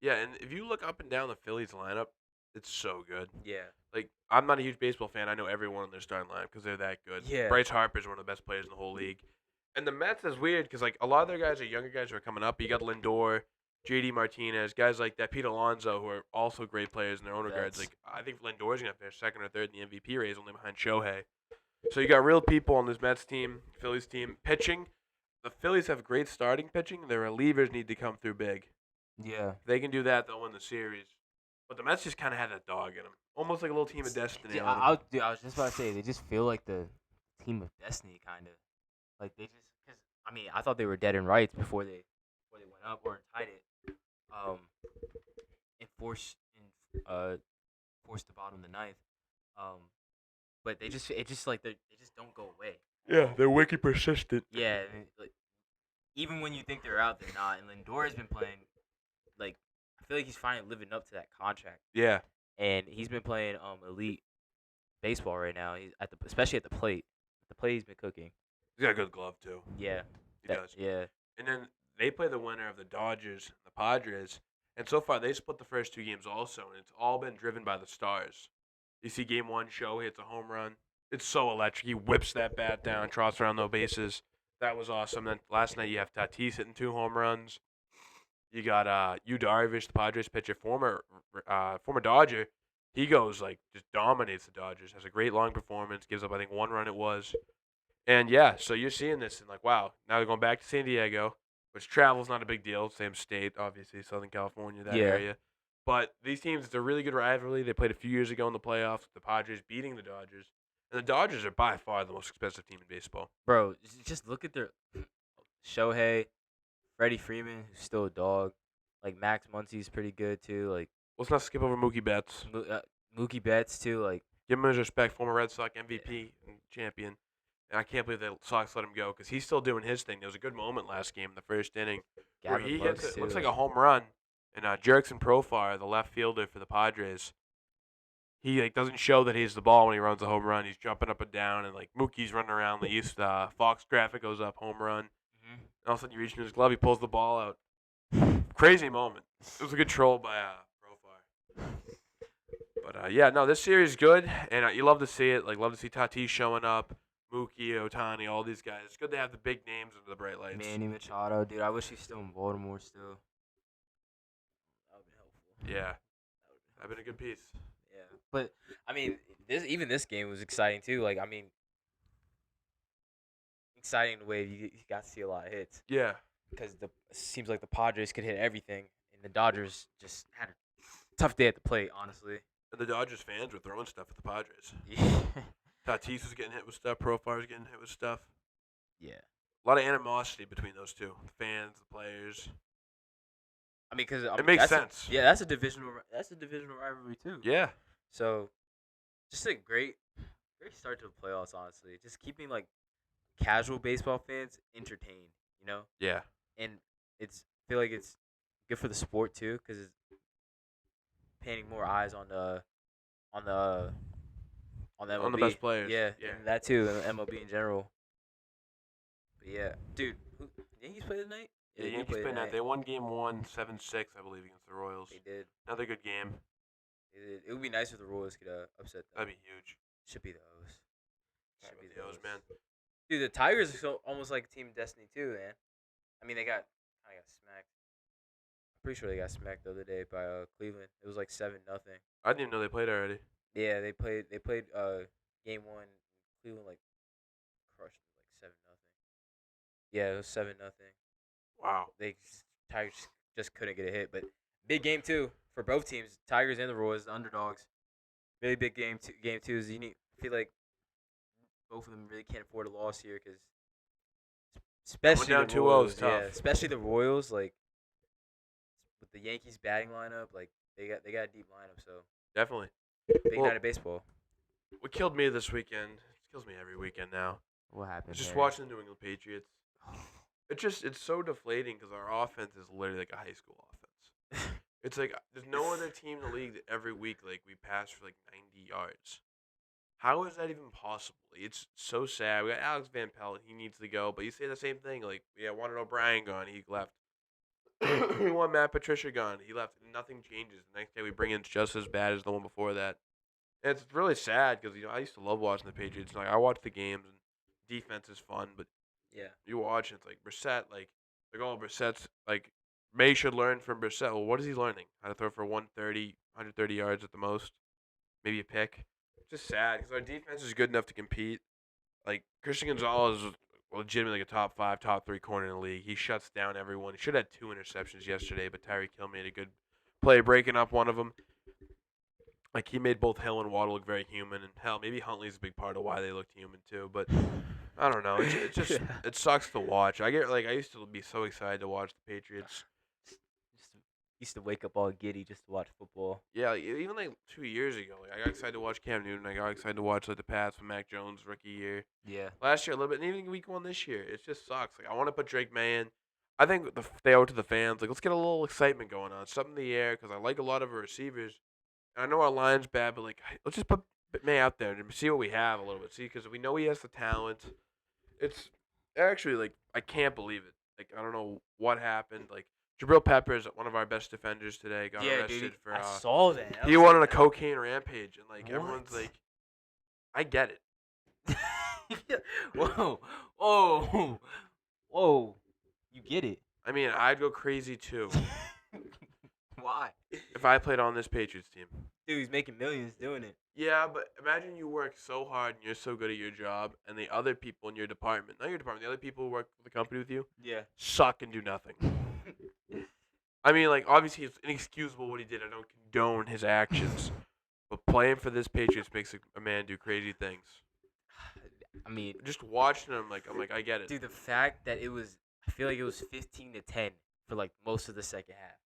Yeah, and if you look up and down the Phillies lineup, it's so good. Yeah. Like, I'm not a huge baseball fan. I know everyone in their starting lineup because they're that good. Yeah. Bryce Harper's one of the best players in the whole league. And the Mets is weird because, like, a lot of their guys are younger guys who are coming up. You got Lindor, JD Martinez, guys like that, Pete Alonso, who are also great players in their own regards. That's- Like, I think Lindor's going to finish second or third in the MVP race, only behind Shohei. So you got real people on this Mets team, Phillies team. Pitching, the Phillies have great starting pitching. Their relievers need to come through big. Yeah. If they can do that, they'll win the series. But the Mets just kind of had that dog in them. Almost like a little team of destiny. Yeah, on 'em. I was just about to say they just feel like the team of destiny, kind of. Like they just, cause I mean, I thought they were dead in rights before they went up or tied it. And forced the bottom of the ninth. But it just like they just don't go away. Yeah, they're wicked persistent. Yeah, and, like even when you think they're out, they're not. And Lindor has been playing like I feel like he's finally living up to that contract. Yeah. And he's been playing elite baseball right now. He's especially at the plate. At the plate, he's been cooking. He's got a good glove, too. Yeah, He does. Yeah, And then they play the winner of the Dodgers and the Padres. And so far, they split the first 2 games also. And it's all been driven by the stars. You see game 1, Shohei hits a home run. It's so electric. He whips that bat down, trots around no bases. That was awesome. Then last night, you have Tatis hitting 2 home runs. You got Yu Darvish, the Padres pitcher, former Dodger. He goes like just dominates the Dodgers. Has a great long performance. Gives up I think 1 run it was. And yeah, so you're seeing this and like wow. Now they're going back to San Diego, which travel's not a big deal. Same state, obviously, Southern California, that Yeah. area. But these teams, it's a really good rivalry. They played a few years ago in the playoffs. The Padres beating the Dodgers, and the Dodgers are by far the most expensive team in baseball. bro. Just look at their Shohei, Freddie Freeman, who's still a dog. Like Max Muncy's pretty good too. Like Let's not skip over Mookie Betts. Mookie Betts too. Like Give him his respect, former Red Sox MVP and champion. And I can't believe the Sox let him go because he's still doing his thing. There was a good moment last game in the first inning where Gavin he Lux, hits it. too. Looks like a home run. And Jerickson Profar, the left fielder for the Padres, he like doesn't show that he's the ball when he runs a home run. He's jumping up and down, and like Mookie's running around. The East Fox graphic goes up, home run. Mhm. And all of a sudden, you reach into his glove, he pulls the ball out. Crazy moment. It was a good troll by Profar. But yeah, no, this series is good, and you love to see it. Like, love to see Tatis showing up, Mookie, Otani, all these guys. It's good to have the big names under the bright lights. Manny Machado, dude. I wish he's still in Baltimore still. That would be helpful. Yeah, That would be I've been a good piece. Yeah, but I mean, this game was exciting too. Like, I mean, exciting in the way you got to see a lot of hits Yeah, because it seems like the Padres could hit everything, and the Dodgers just had a tough day at the plate, honestly. and the Dodgers fans were throwing stuff at the Padres. Yeah, Tatis was getting hit with stuff. Profar was getting hit with stuff. yeah. A lot of animosity between those two, the fans, the players. I mean, because It makes sense. Yeah, that's a divisional rivalry too. Yeah, So, just a great start to the playoffs. Honestly, just keeping like casual baseball fans entertained, you know, Yeah. and I feel like it's good for the sport too because it's painting more eyes on the on the On the MLB. best players. Yeah, Yeah. and that too, and the MLB in general. But yeah, dude, Yankees play tonight? Yeah, Yeah, they do Yankees play played that. tonight. They won game 1, 7-6, I believe, against the Royals. They did. Another good game. They did. It would be nice if the Royals could upset them. That'd be huge. Should be the O's. Should be The O's, man. Dude, the Tigers are so almost like Team Destiny too, man. I mean, they kind of got smacked. I'm pretty sure they got smacked the other day by Cleveland. It was like 7-0. I didn't even know they played already. Yeah, they played game one. Cleveland like crushed them like 7-0. Yeah, it was 7-0. Wow. Tigers just couldn't get a hit, but big game too for both teams. Tigers and the Royals, the underdogs. Really big game. Game two is unique. I feel like both of them really can't afford a loss here because especially down the 2-0 Royals. is tough. Yeah, especially the Royals. Like with the Yankees batting lineup, like they got a deep lineup. So Definitely. big night of baseball. What killed me this weekend, it kills me every weekend now, What happened? is just watching the New England Patriots. It's so deflating because our offense is literally like a high school offense. It's like there's no other team in the league that every week like we pass for like 90 yards. How is that even possible? It's so sad. We got Alex Van Pelt. He needs to go, but you say the same thing. Like, yeah, wanted O'Brien gone. He left. We want Matt Patricia gone. He left. Nothing changes. The next day we bring in just as bad as the one before that. And it's really sad because I used to love watching the Patriots. Like I watch the games and defense is fun, but Yeah. you watch it's like Brissett. Like they're going Brissett's like May should learn from Brissett. Well, what is he learning? How to throw for 130 yards at the most, maybe a pick. It's just sad because our defense is good enough to compete. Like Christian Gonzalez is legitimately like a top 5, top 3 corner in the league. He shuts down everyone. He should have had 2 interceptions yesterday, but Tyreek Hill made a good play breaking up one of them. Like he made both Hill and Waddle look very human, and hell, maybe Huntley's a big part of why they looked human too. But I don't know. It just it sucks to watch. I used to be so excited to watch the Patriots. Used to wake up all giddy just to watch football. Yeah, like, even like 2 years ago, like I got excited to watch Cam Newton. I got excited to watch like the Pats with Mac Jones rookie year. Yeah. Last year a little bit, and even week 1 this year. It just sucks. Like I want to put Drake May in. I think they owe it to the fans. Like let's get a little excitement going on, something in the air, because I like a lot of our receivers. And I know our line's bad, but like let's just put May out there and see what we have a little bit. See, because we know he has the talent. It's actually like I can't believe it. Like I don't know what happened. Like Jabril Peppers, one of our best defenders today, got arrested dude. for. I saw that. He went on a cocaine rampage, and like everyone's What? like, I get it. Whoa, whoa, whoa! You get it? I mean, I'd go crazy too Why? if I played on this Patriots team. Dude, he's making millions doing it. Yeah, but imagine you work so hard and you're so good at your job, and the other people in your department, not your department, the other people who work for the company with you, Yeah. suck and do nothing. I mean, like, obviously it's inexcusable what he did. I don't condone his actions. But playing for this Patriots makes a man do crazy things. I mean, Just watching him, I'm like, I get it. dude, the fact that I feel like it was 15-10 for like most of the second half.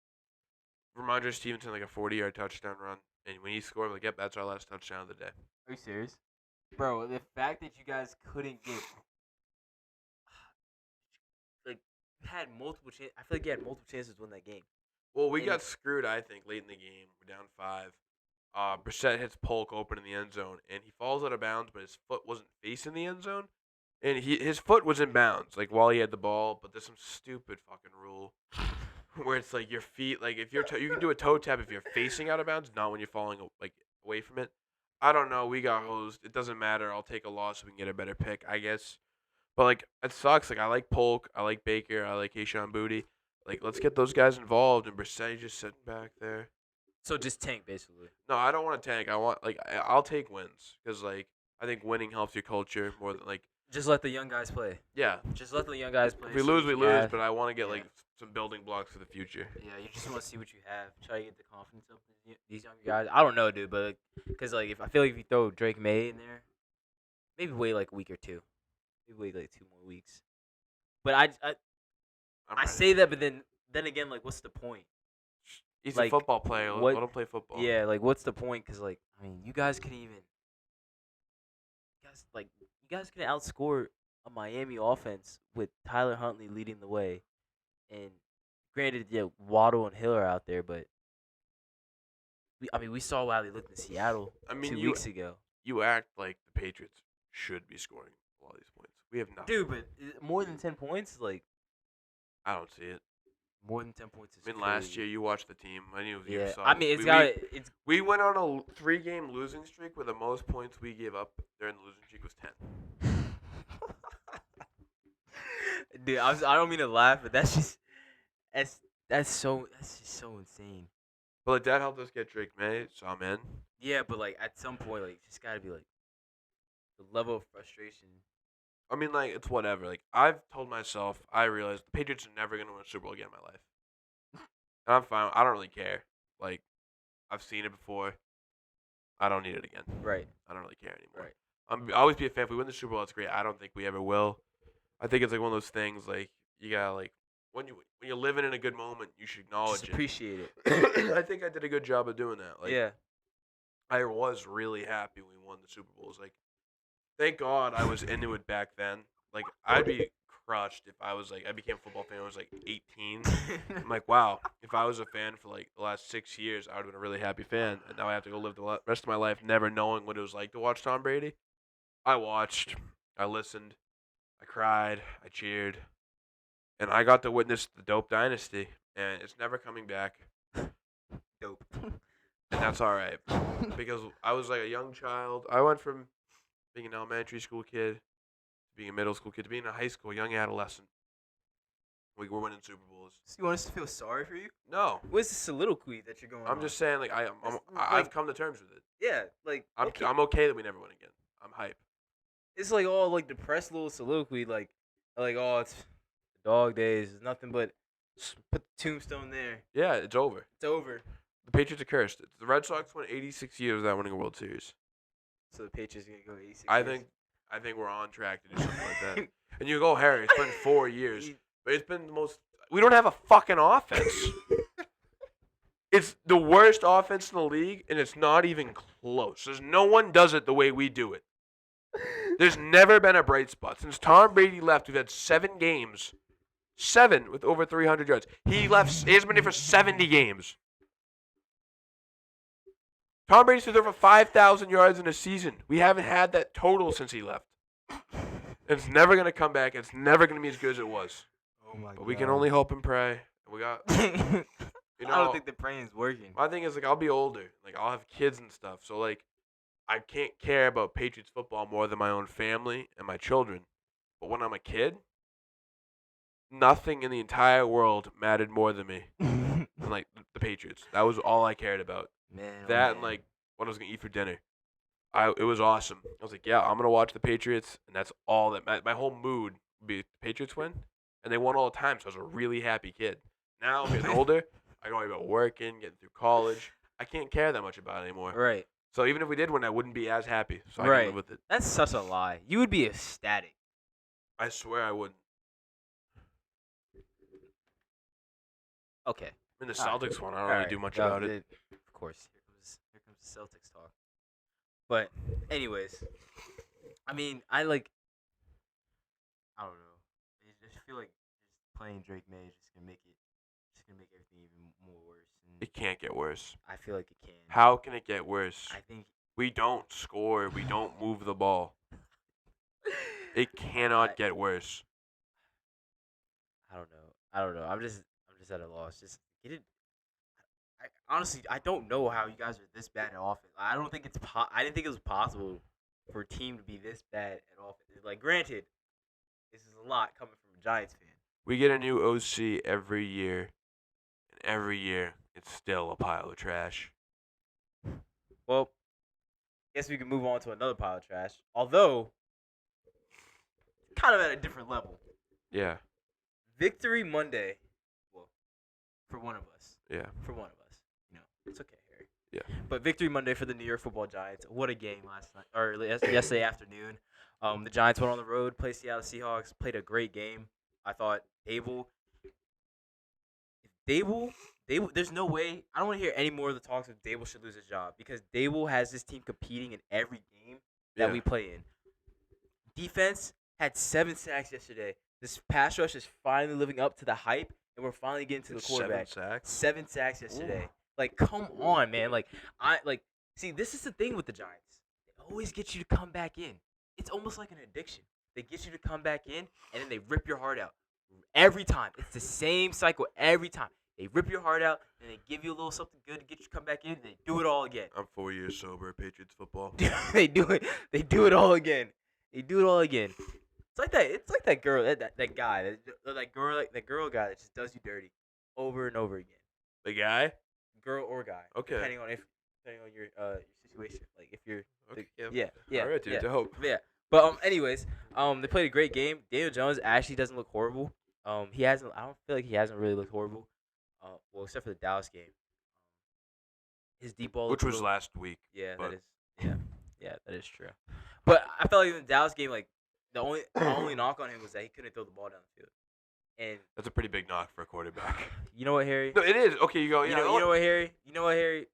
Ramondre Stevenson, like a 40-yard touchdown run. And when he scored, I'm like, yep, that's our last touchdown of the day. Are you serious? Bro, the fact that you guys couldn't get had multiple chances. I feel like you had multiple chances to win that game. Well, we got screwed, I think, late in the game. We're down 5. Brissett hits Polk open in the end zone, and he falls out of bounds, but his foot wasn't facing the end zone. And his foot was in bounds, like, while he had the ball, but there's some stupid fucking rule where it's like your feet, like, if you can do a toe tap if you're facing out of bounds, not when you're falling, like, away from it. I don't know. We got hosed. It doesn't matter. I'll take a loss so we can get a better pick, I guess. But, like, it sucks. Like, I like Polk. I like Baker. I like Keyshawn Booty. Like, let's get those guys involved, and Brissett just sitting back there. So just tank, basically. No, I don't want to tank. I'll take wins because, like, I think winning helps your culture more than, like. Just let the young guys play. Yeah. Just let the young guys play. If we lose, we lose. have- But I want to get like some building blocks for the future. Yeah, you just want to see what you have. Try to get the confidence up in these younger guys. I don't know, dude, but because like if I feel like if you throw Drake May in there, maybe wait like a week or two, maybe wait like 2 more weeks. But I say that, but then again, like, what's the point? He's like, a football player. what- Let him play football. Yeah, like what's the point? Because like I mean, you guys couldn't outscore a Miami offense with Tyler Huntley leading the way, and granted, yeah, Waddle and Hill are out there, but we saw how they looked in Seattle I mean, 2 weeks ago. you act like the Patriots should be scoring a lot of these points. We have nothing. Dude, but more than 10 points, like I don't see it. more than 10 points is I mean, crazy. last year you watched the team. I knew you Yeah, saw. I mean it's We went on a 3-game losing streak where the most points we gave up during the losing streak was 10. dude. I don't mean to laugh, but that's that's just so insane. But like that helped us get Drake May, so I'm in. Yeah, but like at some point, like just gotta be like the level of frustration. I mean, like it's whatever. Like I've told myself, I realized the Patriots are never gonna win a Super Bowl again in my life, and I'm fine. I don't really care. Like I've seen it before. I don't need it again. Right. I don't really care anymore. Right. I'll always be a fan. If we win the Super Bowl, that's great. I don't think we ever will. I think it's like one of those things. Like you gotta like when you're living in a good moment, you should acknowledge Just it. appreciate it. I think I did a good job of doing that. Like yeah. I was really happy when we won the Super Bowls. Like thank God I was into it back then. Like I'd be crushed if I was like I became a football fan when I was like 18. I'm like, wow, if I was a fan for like the last 6 years, I would have been a really happy fan. And now I have to go live the rest of my life never knowing what it was like to watch Tom Brady. I watched, I listened, I cried, I cheered, and I got to witness the dope dynasty. And it's never coming back. Dope. And that's all right because I was like a young child. I went from being an elementary school kid to being a middle school kid to being a high school young adolescent. We were winning Super Bowls. So you want us to feel sorry for you? No, What's the soliloquy that you're going on? I'm just saying like I've like- come to terms with it. Yeah, like okay. I'm okay that we never win again. I'm hype. It's like all like depressed little soliloquy, like oh it's dog days. It's nothing but put the tombstone there. Yeah, it's over. It's over. The Patriots are cursed. The Red Sox won 86 years without winning a World Series. So the Patriots are gonna go 86. I years. think we're on track to do something like that. And you go, Harry, it's been 4 years. But it's been the most. We don't have a fucking offense. It's the worst offense in the league, and it's not even close. There's no one does it the way we do it. There's never been a bright spot. Since Tom Brady left, we've had 7 games. 7 with over 300 yards. He hasn't been here for 70 games. Tom Brady's threw over 5,000 yards in a season. We haven't had that total since he left. It's never going to come back. It's never going to be as good as it was. Oh my But we can only hope and pray. We got, I don't think the praying's working. my thing is, like, I'll be older. Like, I'll have kids and stuff. So, like, I can't care about Patriots football more than my own family and my children. But when I'm a kid, nothing in the entire world mattered more than me than, like, the Patriots. That was all I cared about. Man, oh That and, man. like, what I was going to eat for dinner. It was awesome. I was like, yeah, I'm going to watch the Patriots, and that's all that my whole mood would be the Patriots win. And they won all the time, so I was a really happy kid. Now I'm getting older. I go about working, getting through college. I can't care that much about it anymore. Right. So even if we did win, I wouldn't be as happy. So I Right. can live with it. That's such a lie. You would be ecstatic. I swear I wouldn't. Okay. I mean, the All right. Celtics won. I don't really do much about it. Of course. Here comes the Celtics talk. But anyways, I mean, I don't know. I just feel like just playing Drake May is just gonna make everything even more worse. And It can't get worse. I feel like it can. How can it get worse? I think We don't score. We don't move the ball. It cannot get worse. I don't know. I'm just at a loss. Just get it. Honestly, I don't know how you guys are this bad at offense. I don't think I didn't think it was possible for a team to be this bad at offense. Like, granted, this is a lot coming from a Giants fan. We get a new OC every year, and every year it's still a pile of trash. Well, guess we can move on to another pile of trash. Although, kind of at a different level. Yeah, Victory Monday. Well, for one of us. yeah, For one of us. It's okay, Harry. yeah. But Victory Monday for the New York Football Giants. What a game last night, or yesterday afternoon. The Giants went on the road, played Seattle Seahawks, played a great game. I thought Dable, there's no way. I don't want to hear any more of the talks of Dable should lose his job because Dable has this team competing in every game that Yeah. we play in. Defense had 7 sacks yesterday. This pass rush is finally living up to the hype, and we're finally getting to the quarterback. 7 sacks. 7 sacks yesterday. Ooh. Like, come on, man. See, this is the thing with the Giants. They always get you to come back in. It's almost like an addiction. They get you to come back in, and then they rip your heart out. Every time. It's the same cycle every time. They rip your heart out, and they give you a little something good to get you to come back in, and they do it all again. I'm 4 years sober. Patriots football. They do it. They do it all again. They do it all again. It's like that. It's like that girl, that guy, that girl guy that just does you dirty, over and over again. The guy. Girl or guy. Okay. Depending on your situation. Like if you're. Okay. Yeah. All right, dude. Yeah. Dope. Yeah. But anyways, they played a great game. Daniel Jones actually doesn't look horrible. He hasn't. I don't feel like he hasn't really looked horrible. Well, except for the Dallas game. His deep ball, Which was last week. Yeah, but- that is. Yeah, that is true. But I felt like in the Dallas game, like the only knock on him was that he couldn't throw the ball down the field. And That's a pretty big knock for a quarterback. you know what, Harry? No, it is. Okay, you go. You Yeah. know what, Harry? You know what, Harry?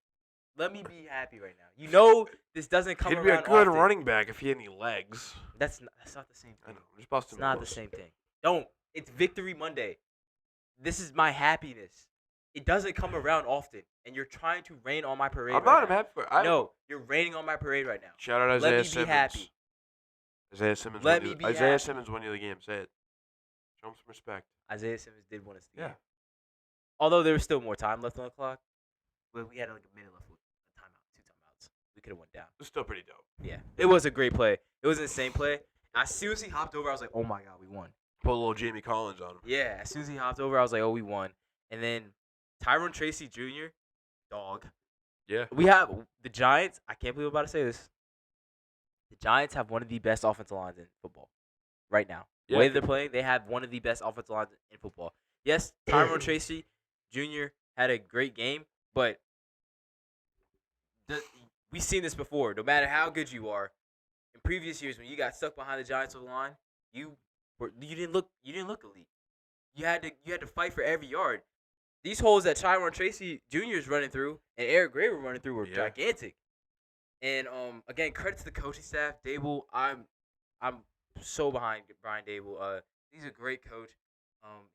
Let me be happy right now. You know this doesn't come He'd around be a good often. running back if he had any legs. That's not the same I thing. know. I'm just busting It's not the same thing. Don't. It's Victory Monday. This is my happiness. It doesn't come around often, and you're trying to rain on my parade. I'm right not now. happy for. No, you're raining on my parade right now. Shout out Let Isaiah me be Simmons. happy. Isaiah Simmons. Let won me you- be Isaiah happy. Simmons won you the game. Say it. Show him some respect. Isaiah Simmons did win us the Yeah. game. Although there was still more time left on the clock, but we had like a minute left with a timeout, 2 timeouts. We could have went down. It was still pretty dope. Yeah, it was a great play. It was an insane play. As soon as he hopped over, I was like, "Oh my god, we won!" Put a little Jamie Collins on him. Yeah, as soon as he hopped over, I was like, "Oh, we won!" And then Tyrone Tracy Jr., dog. Yeah. We have the Giants. I can't believe I'm about to say this. The Giants have one of the best offensive lines in football right now. The Yeah. way they're playing, they have one of the best offensive lines in football. Yes, Tyrone Tracy Jr. had a great game, but we've seen this before. No matter how good you are, in previous years when you got stuck behind the Giants line, you didn't look elite. You had to fight for every yard. These holes that Tyrone Tracy Jr. is running through and Eric Gray were running through were gigantic. And again, credit to the coaching staff, Dable. I'm so behind Brian Dable. He's a great coach.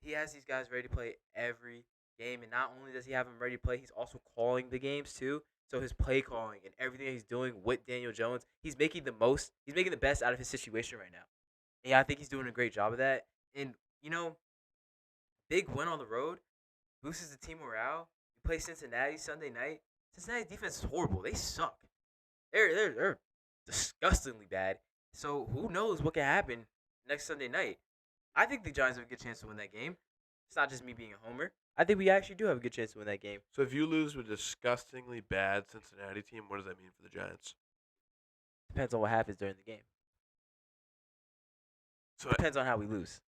He has these guys ready to play every game, and not only does he have them ready to play, he's also calling the games too. So his play calling and everything that he's doing with Daniel Jones, he's making the best out of his situation right now. And I think he's doing a great job of that. And big win on the road boosts the team morale. We play Cincinnati Sunday night. Cincinnati's defense is horrible. They suck. They're disgustingly bad. So who knows what can happen next Sunday night? I think the Giants have a good chance to win that game. It's not just me being a homer. I think we actually do have a good chance to win that game. So if you lose with a disgustingly bad Cincinnati team, what does that mean for the Giants? Depends on what happens during the game. So Depends on how we lose.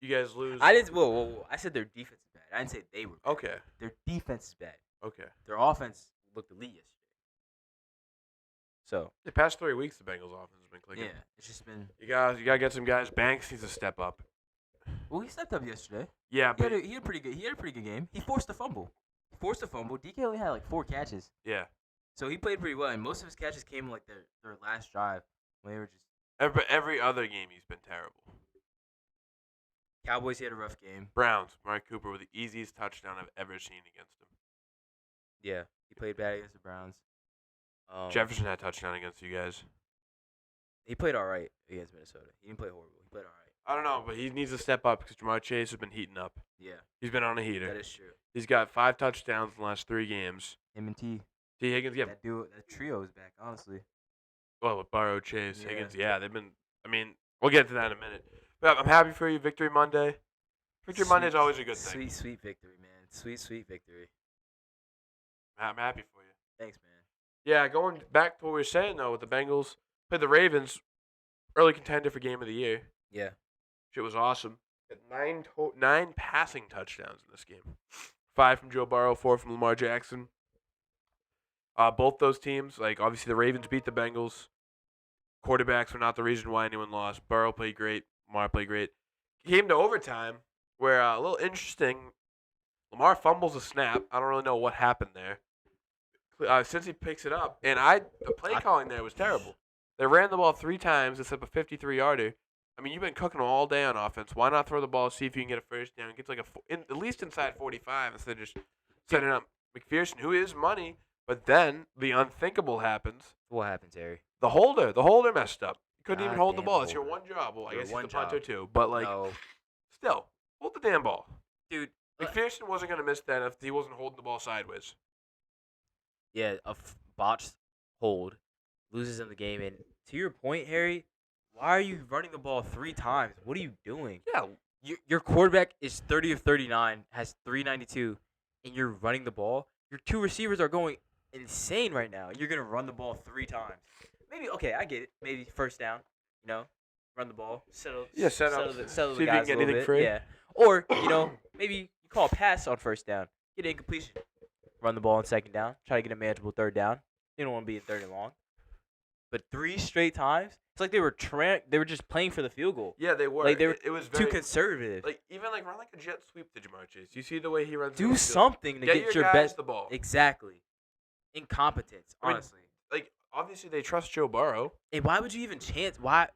you guys lose. I didn't. Whoa. I said their defense is bad. I didn't say they were bad. Okay. Their defense is bad. Okay. Their offense looked elite yesterday. So The past 3 weeks, the Bengals offense has been clicking. yeah, it's just been. You gotta get some guys. Banks needs to step up. Well, he stepped up yesterday. Yeah, He but had a pretty good game. He forced a fumble. DK only had like 4 catches, yeah. so he played pretty well. And most of his catches came like their last drive when they were just. Every other game he's been terrible. Cowboys, he had a rough game. Browns, Mari Cooper with the easiest touchdown I've ever seen against him. Yeah, he played bad against the Browns. Jefferson had a touchdown against you guys. He played all right against Minnesota. He didn't play horrible. He played all right. I don't know, but he needs to step up because Jamar Chase has been heating up. Yeah, He's been on a heater. that is true. He's got 5 touchdowns in the last 3 games. Him and T. T. Higgins, yeah. That trio is back. Honestly. Well, with Burrow, Chase, Yeah. Higgins, yeah, they've been. I mean, we'll get to that in a minute. But I'm happy for you, Victory Monday. Victory Monday is always a good thing. Sweet victory, man. Sweet victory. I'm happy for you. Thanks, man. Yeah, going back to what we were saying though, with the Bengals played the Ravens, early contender for Game of the Year. Yeah. Shit was awesome. Had 9 passing touchdowns in this game. 5 from Joe Burrow, 4 from Lamar Jackson. Both those teams, like obviously the Ravens beat the Bengals. Quarterbacks were not the reason why anyone lost. Burrow played great. Lamar played great. Came to overtime, where a little interesting. Lamar fumbles a snap. I don't really know what happened there. Since he picks it up, and the play calling there was terrible. They ran the ball 3 times, except a 53-yarder. I mean, you've been cooking all day on offense. Why not throw the ball, see if you can get a first down, get to like at least inside 45 instead of just setting up McPherson, who is money. But then the unthinkable happens. What happens, Harry? The holder messed up. He couldn't even hold the Goddamn ball. It's your Holder. one job. Well, I Your guess he's one the punter job. too. But like, No, still, hold the damn ball. dude. McPherson wasn't gonna miss that if he wasn't holding the ball sideways. Yeah, botched hold loses in the game. And to your point, Harry, why are you running the ball 3 times? What are you doing? Yeah, Your quarterback is 30 of 39, has 392, and you're running the ball. Your two receivers are going insane right now. You're gonna run the ball 3 times. Maybe okay, I get it. Maybe first down. You know, run the ball, settle set up. settle See the if you guys can a get little anything bit. free. Yeah, or maybe you call a pass on first down, get an incompletion, run the ball on second down, try to get a manageable third down. You don't want to be in third and long. But 3 straight times, it's like they were just playing for the field goal. Yeah, they were. Like they were It was too very conservative. like even like run like a jet sweep to Jamar Chase. You see the way he runs. Do something to get your guys best. the ball. Exactly. Incompetence, I mean, honestly. Like obviously they trust Joe Burrow. And why would you even chance? Why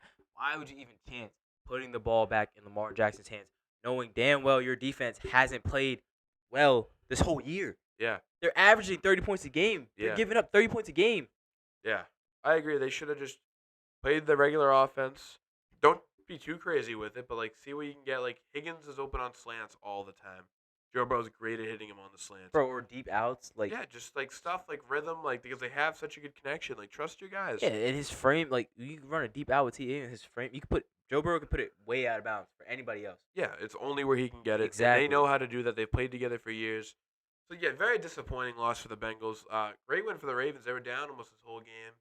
would you even chance putting the ball back in Lamar Jackson's hands, knowing damn well your defense hasn't played well this whole year? Yeah, They're averaging 30 points a game. They're Yeah. giving up 30 points a game. yeah. I agree. They should have just played the regular offense. Don't be too crazy with it, but like see what you can get. Like Higgins is open on slants all the time. Joe Burrow's great at hitting him on the slants. Bro, or deep outs. Like, Yeah, just like stuff like rhythm, like because they have such a good connection. Like trust your guys. yeah, and his frame, like, you can run a deep out with T.A. in his frame. You can put, Joe Burrow can put it way out of bounds for anybody else. Yeah, it's only where he can get it. And Exactly. they know how to do that. They've played together for years. So yeah, very disappointing loss for the Bengals. Great win for the Ravens. They were down almost this whole game.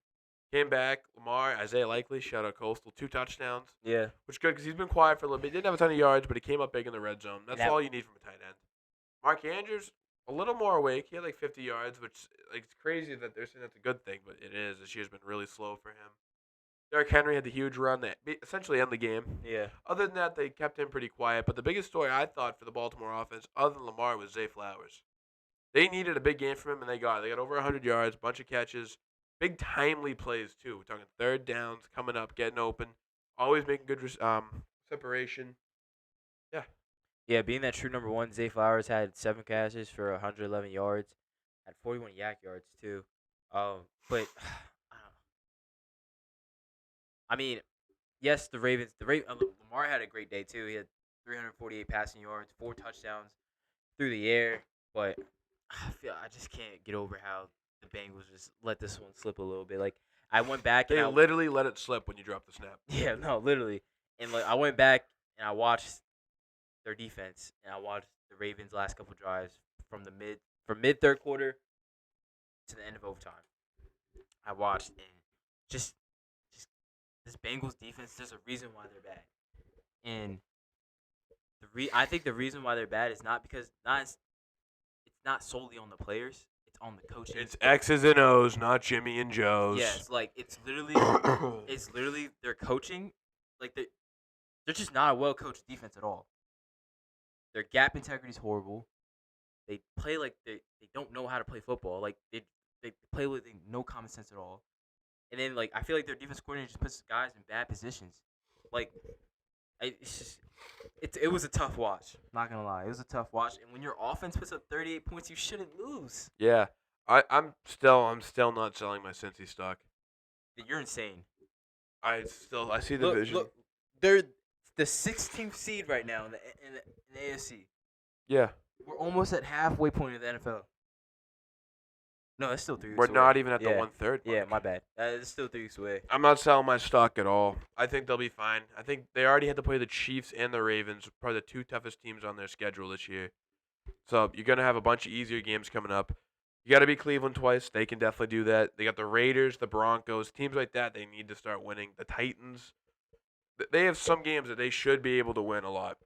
Came back. Lamar, Isaiah Likely, shout out Coastal, 2 touchdowns, Yeah. which is good because he's been quiet for a little bit. Didn't have a ton of yards, but he came up big in the red zone. That's That- all you need from a tight end. Mark Andrews, a little more awake. He had like 50 yards, which like it's crazy that they're saying that's a good thing, but it is. This year's been really slow for him. Derrick Henry had the huge run that essentially ended the game. Yeah. Other than that, they kept him pretty quiet. But the biggest story I thought for the Baltimore offense, other than Lamar, was Zay Flowers. They needed a big game from him, and they got it. They got over 100 yards, bunch of catches, big timely plays too. We're talking third downs, coming up, getting open, always making good separation. Yeah. Yeah, being that true number one, Zay Flowers had 7 catches for 111 yards, had 41 yak yards too. But I mean, yes, the Ravens. Lamar had a great day too. He had 348 passing yards, 4 touchdowns through the air. But I just can't get over how the Bengals just let this one slip a little bit. Like I went back They and literally let it slip when you drop the snap. yeah, no, literally. And like I went back and I watched their defense and I watched the Ravens' last couple drives from mid third quarter to the end of overtime. I watched and just this Bengals defense. There's a reason why they're bad, and I think the reason why they're bad is not because it's not solely on the players. It's on the coaching. It's X's and O's, not Jimmy and Joe's. Yes, like it's literally their coaching. Like they're just not a well coached defense at all. Their gap integrity is horrible. They play like they don't know how to play football. Like they play with no common sense at all. And then like I feel like their defense coordinator just puts guys in bad positions. Like it was a tough watch. Not gonna lie, it was a tough watch. And when your offense puts up 38 points, you shouldn't lose. Yeah. I'm still not selling my Cincy stock. You're insane. I see the vision. Look, they're the 16th seed right now in the AFC. Yeah. We're almost at halfway point of the NFL. No, that's still 3 weeks We're away. not even at the Yeah. 1/3 mark. Yeah, my bad. It's still 3 weeks away. I'm not selling my stock at all. I think they'll be fine. I think they already had to play the Chiefs and the Ravens, probably the 2 toughest teams on their schedule this year. So you're going to have a bunch of easier games coming up. You got to beat Cleveland twice. They can definitely do that. They got the Raiders, the Broncos, teams like that. They need to start winning. The Titans, they have some games that they should be able to win a lot.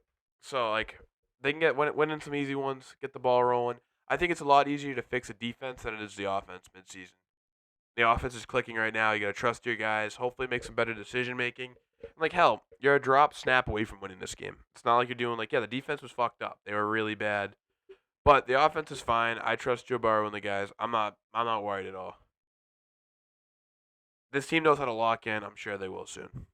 So like they can get winning some easy ones, get the ball rolling. I think it's a lot easier to fix a defense than it is the offense midseason. The offense is clicking right now. You got to trust your guys. Hopefully, make some better decision making. Like hell, you're a drop snap away from winning this game. It's not like you're doing like, yeah, the defense was fucked up. They were really bad, but the offense is fine. I trust Joe Burrow and the guys. I'm not worried at all. This team knows how to lock in. I'm sure they will soon.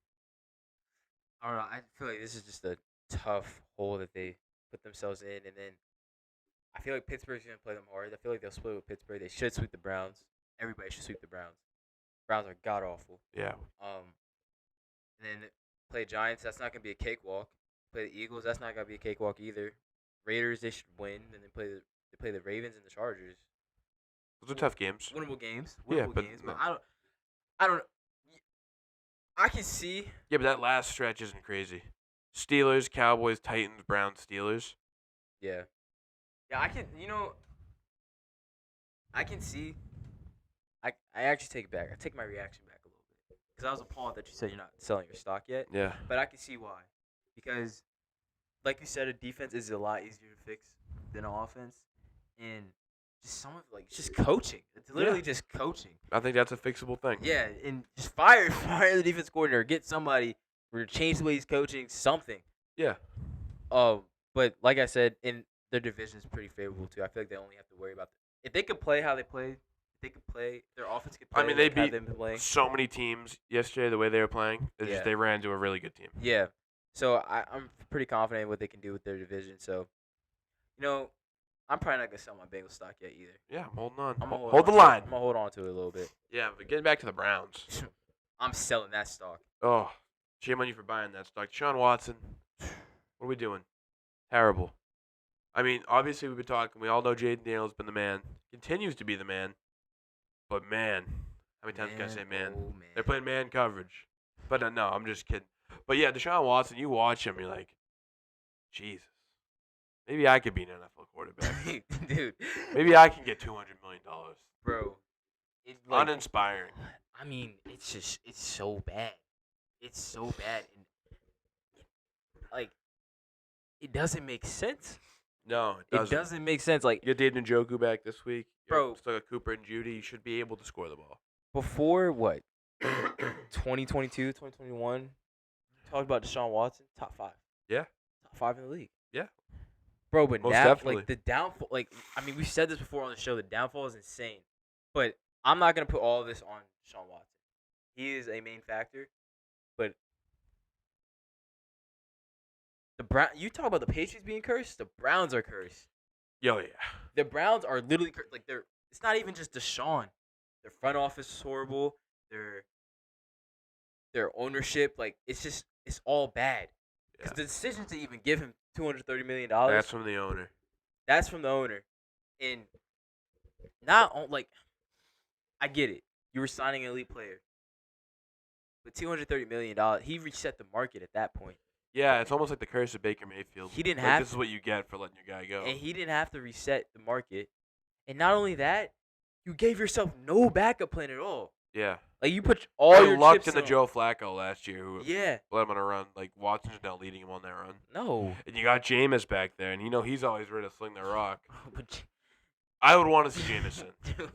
I don't know. I feel like this is just a tough hole that they put themselves in, and then I feel like Pittsburgh's gonna play them hard. I feel like they'll split with Pittsburgh. They should sweep the Browns. Everybody should sweep the Browns. Browns are god awful. Yeah. And then play Giants. That's not gonna be a cakewalk. Play the Eagles. That's not gonna be a cakewalk either. Raiders. They should win. And then play the Ravens and the Chargers. Those are tough games. Winnable games. Yeah, Winnable but games. no. But I don't. I can see. Yeah, but that last stretch isn't crazy. Steelers, Cowboys, Titans, Browns, Steelers. Yeah. Yeah, I can. I can see. I actually take it back. I take my reaction back a little bit because I was appalled that you said you're not selling your stock yet. Yeah. But I can see why, because, like you said, a defense is a lot easier to fix than an offense, and just some of it's just coaching. It's literally just coaching. I think that's a fixable thing. Yeah, and just fire the defense coordinator, get somebody or change the way he's coaching, something. Yeah. But like I said, in their division is pretty favorable too. I feel like they only have to worry about if they could play how they play. If they could play, their offense could play. I mean, they like how beat they've been playing. so many teams yesterday the way they were playing. It's Yeah. just they ran into a really good team. Yeah, so I'm pretty confident in what they can do with their division. So, I'm probably not gonna sell my Bengals stock yet either. Yeah, I'm holding on. I'm gonna hold the on line. I'm gonna hold on to it a little bit. Yeah, but getting back to the Browns. I'm selling that stock. Oh, shame on you for buying that stock. Deshaun Watson, what are we doing? Terrible. I mean, obviously we've been talking. We all know Jaden Daniels has been the man. Continues to be the man. But man, how many times can I say man? Oh, man. They're playing man coverage. But no, I'm just kidding. But yeah, Deshaun Watson, you watch him, you're like, Jesus. Maybe I could be an NFL quarterback. Dude. Maybe I can get $200 million. Bro. It's uninspiring. I mean, it's so bad. It's so bad. And, it doesn't make sense. No, It doesn't make sense. Like, you get David Njoku back this week. Bro. Still got Cooper and Judy. You should be able to score the ball. Before what? 2022, 2021, talked about Deshaun Watson, top 5. Yeah. Top 5 in the league. Yeah. Bro, but Most now, definitely. the downfall, we said this before on the show, the downfall is insane. But I'm not going to put all of this on Deshaun Watson. He is a main factor. But you talk about the Patriots being cursed, the Browns are cursed. Yo, yeah. The Browns are literally cursed. It's not even just Deshaun. Their front office is horrible. Their ownership, it's all bad. Because the decision to even give him $230 million. That's from the owner. That's from the owner. And I get it. You were signing an elite player. But $230 million, he reset the market at that point. Yeah, it's almost like the curse of Baker Mayfield. He didn't have This is what you get for letting your guy go. And he didn't have to reset the market. And not only that, you gave yourself no backup plan at all. Yeah. Like, you put all your lucked chips in the on. Joe Flacco last year who Yeah. let him on a run. Like, Watson's now leading him on that run. No. And you got Jameis back there, and he's always ready to sling the rock. But I would want to see Jameson. dude.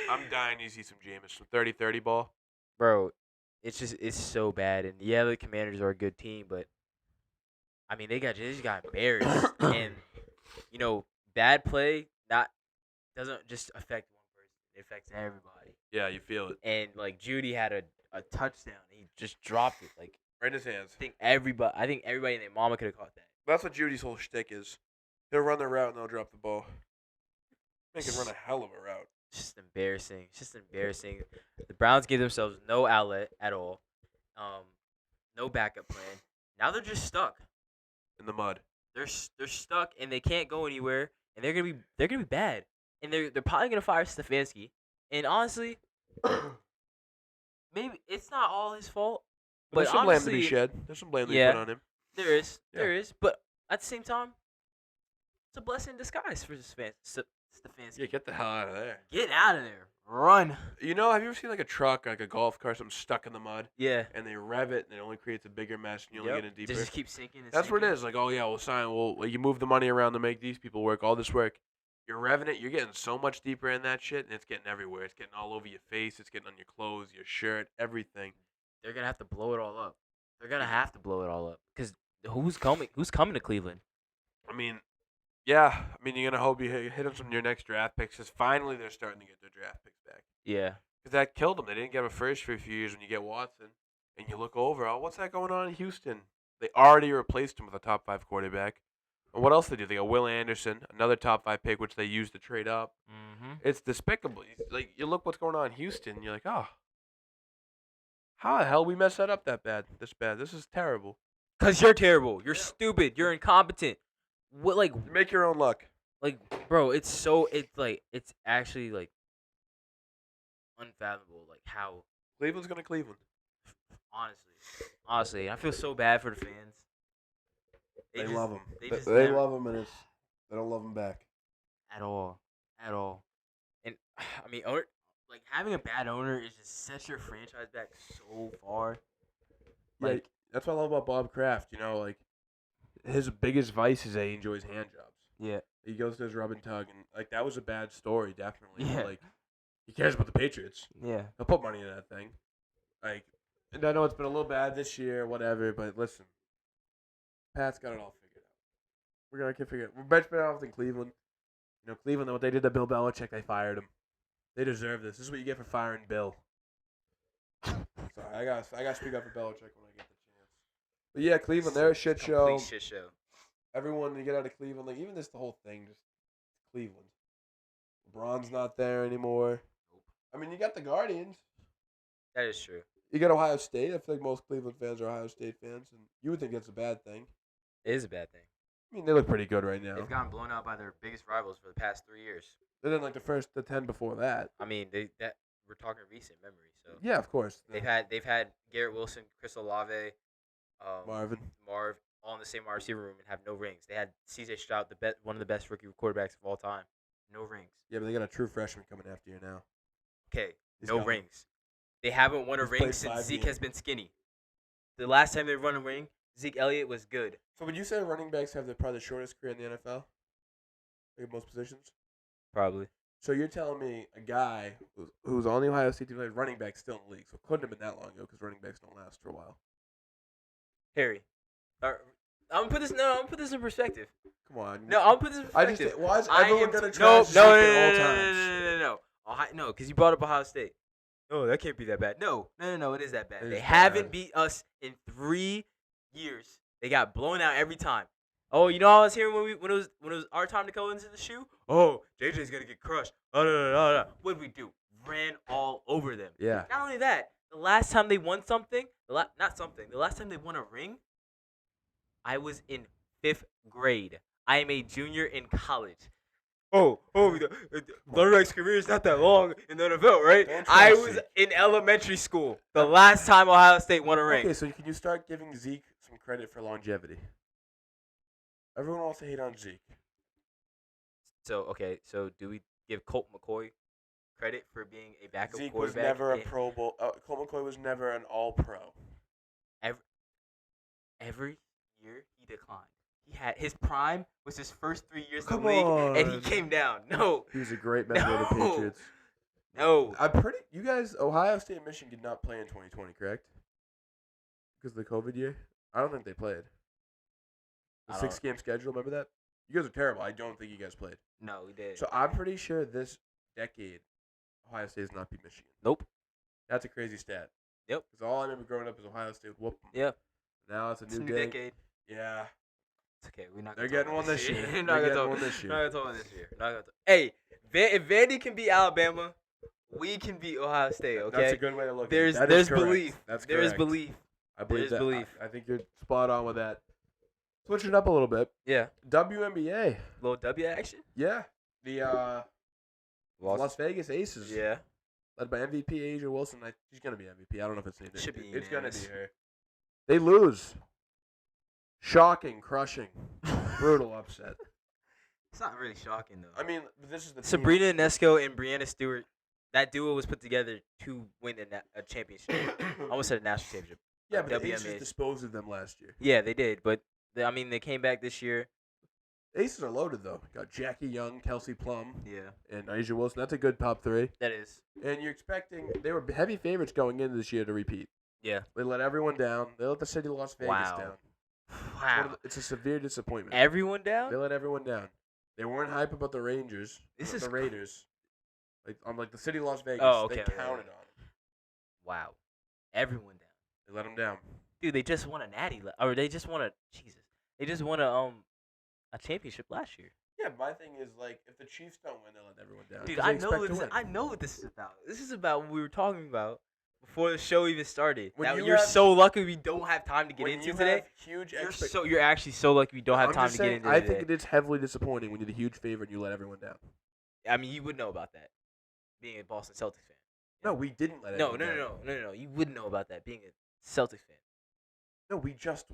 I'm dying to see some Jameis. Some 30-30 ball. Bro, it's so bad. And yeah, the Commanders are a good team, but I mean, they just got embarrassed. And bad play doesn't just affect one person. It affects everybody. Yeah, you feel it. And Judy had a touchdown. He just dropped it. Right in his hands. I think everybody and their mama could have caught that. That's what Judy's whole shtick is. They'll run their route and they'll drop the ball. They can run a hell of a route. It's just embarrassing. It's just embarrassing. The Browns gave themselves no outlet at all. No backup plan. Now they're just stuck. In the mud. They're stuck and they can't go anywhere. And they're gonna be bad. And they're probably gonna fire Stefanski. And honestly, maybe it's not all his fault. But there's some blame to be honestly, shed. There's some blame to be Yeah. put on him. There is. Yeah. There is. But at the same time, it's a blessing in disguise for Stefanski. Yeah, get the hell out of there. Get out of there. Run. Have you ever seen like a truck, like a golf cart, something stuck in the mud, Yeah. and they rev it, and it only creates a bigger mess, and you only get in deeper? Just keep sinking. That's what it is. Like, oh yeah, we'll sign. You move the money around to make these people work. All this work, you're revving it. You're getting so much deeper in that shit, and it's getting everywhere. It's getting all over your face. It's getting on your clothes, your shirt, everything. They're gonna have to blow it all up. They're gonna have to blow it all up because who's coming? Who's coming to Cleveland? I mean, yeah. I mean, you're gonna hope you hit them some of your next draft picks, because finally they're starting to get their draft picks back. Yeah. Because that killed them. They didn't get a first for a few years when you get Watson. And you look over, what's that going on in Houston? They already replaced him with a top 5 quarterback. And what else they do? They got Will Anderson, another top 5 pick, which they used to trade up. Mm-hmm. It's despicable. Like, you look what's going on in Houston, and you're like, oh, how the hell we messed that up that bad? This bad. This is terrible. Cause you're terrible. You're stupid. You're incompetent. What You make your own luck. bro? It's actually like unfathomable. Like how Cleveland's gonna Cleveland. honestly, I feel so bad for the fans. They love him. They love him, and they don't love him back. at all. And I mean, like having a bad owner is just sets your franchise back so far. Like, Like, that's what I love about Bob Kraft. You know, like, his biggest vice is that he enjoys hand jobs. yeah, He goes to his rub and tug, and like that was a bad story, definitely. Yeah. But, like, he cares about the Patriots. yeah. He'll put money in that thing. Like, and I know it's been a little bad this year, whatever. But listen, Pat's got it all figured out. We're gonna get figured. We're much better off than Cleveland. You know, Cleveland, what they did to Bill Belichick, they fired him. They deserve this. This is what you get for firing Bill. Sorry, I gotta speak up for Belichick when I get the chance. But yeah, Cleveland, they're a shit show. Complete shit show. Everyone to get out of Cleveland, like even this the whole thing, just Cleveland. LeBron's not there anymore. I mean, you got the Guardians. That is true. You got Ohio State. I feel like most Cleveland fans are Ohio State fans, and you would think that's a bad thing. It is a bad thing. I mean, they look pretty good right now. They've gotten blown out by their biggest rivals for the past 3 years. They're in like the 10 before that. I mean, we're talking recent memory. So Yeah, of course. they've had Garrett Wilson, Chris Olave, Marv, all in the same wide receiver room and have no rings. They had C.J. Stroud, one of the best rookie quarterbacks of all time, no rings. Yeah, but they got a true freshman coming after you now. Okay, He's no got- rings. They haven't won a He's ring played since 5 Zeke games. has been skinny. The last time they won a ring, Zeke Elliott was good. So would you say running backs have probably the shortest career in the NFL? Like most positions? Probably. So you're telling me a guy who's on the Ohio State team played running back still in the league, so it couldn't have been that long ago because running backs don't last for a while. Harry. I'm gonna put this in perspective. Come on. No, I'm gonna put this in I perspective. just why is I everyone am gonna no, trash Zeke no, at all times? No, because you brought up Ohio State. No, that can't be that bad. No, it is that bad. It They is haven't bad. beat us in 3 years. They got blown out every time. Oh, you know what I was hearing when it was our time to go into the shoe? Oh, JJ's gonna get crushed. What did we do? Ran all over them. Yeah. Not only that, the last time they won something, the last time they won a ring, I was in 5th grade. I am a junior in college. The running back's career is not that long in the NFL, right? Don't I trust was Zeke. in elementary school the last time Ohio State won a ring. Okay, so can you start giving Zeke some credit for longevity? Everyone wants to hate on Zeke. So do we give Colt McCoy credit for being a backup Zeke was quarterback? never a Pro Bowl. Colt McCoy was never an All-Pro. Every year he declined. He had his prime was his first 3 years in Come the league, and he on. came down. No, He was a great member of the No. Patriots. no. You guys, Ohio State and Michigan did not play in 2020, correct? Because of the COVID year? I don't think they played. The I don't- 6-game schedule, remember that? You guys are terrible. I don't think you guys played. No, we did. So I'm pretty sure this decade, Ohio State has not beat Michigan. Nope. That's a crazy stat. Yep. Because all I remember growing up is Ohio State whoop 'em. Yep. Now it's a It's new a new day. decade. Yeah. It's okay. We're not. They're gonna talk getting about one this year. We're They're not gonna getting talk. one this We're year. not gonna talk about this year. Not gonna talk. Hey, if Vandy can beat Alabama, we can beat Ohio State. Okay. That's a good way to look There's at it. That is correct. belief. That's There is correct. belief. I believe is that. belief. I think you're spot on with that. Switching up a little bit. Yeah. WNBA. Little W action. Yeah. The Las Vegas Aces. Yeah. Led by MVP Asia Wilson. She's going to be MVP. I don't know if it's named. Should be It's going to unanimous. be her. They lose. Shocking, crushing, brutal upset. It's not really shocking though. I mean, this is the team. Sabrina Ionesco and Brianna Stewart, that duo was put together to win a championship. I almost said a national championship. Yeah, Like but the WNBA. Aces disposed of them last year. Yeah, they did, but they came back this year. Aces are loaded though. Got Jackie Young, Kelsey Plum, Yeah, and Asia Wilson. That's a good top 3. that is. And you're expecting they were heavy favorites going into this year to repeat. Yeah. They let everyone down. They let the city of Las Vegas Wow. down. Wow. It's a severe disappointment. Everyone They down? let everyone down. They weren't hype about the Rangers. This about is the cr- Raiders. Like the city of Las Vegas. Oh, They okay, okay, counted okay. on them. Wow. Everyone down. They let them down. Dude, they just won a natty, or they just won a They just won a championship last year. Yeah, my thing is like if the Chiefs don't win, they'll let everyone down. Dude, 'cause they expect to win. I know what this is about. This is about what we were talking about before the show even started. When you you're have- so lucky we don't have time to get when into you today. have huge You're actually so lucky we don't have I'm time just to get saying, into I today. think it is heavily disappointing when you're the huge favorite and you let everyone down. I mean, you would know about that, being a Boston Celtics fan. No, we didn't let No, everyone down. no. You would know about that, being a Celtics fan. No, we just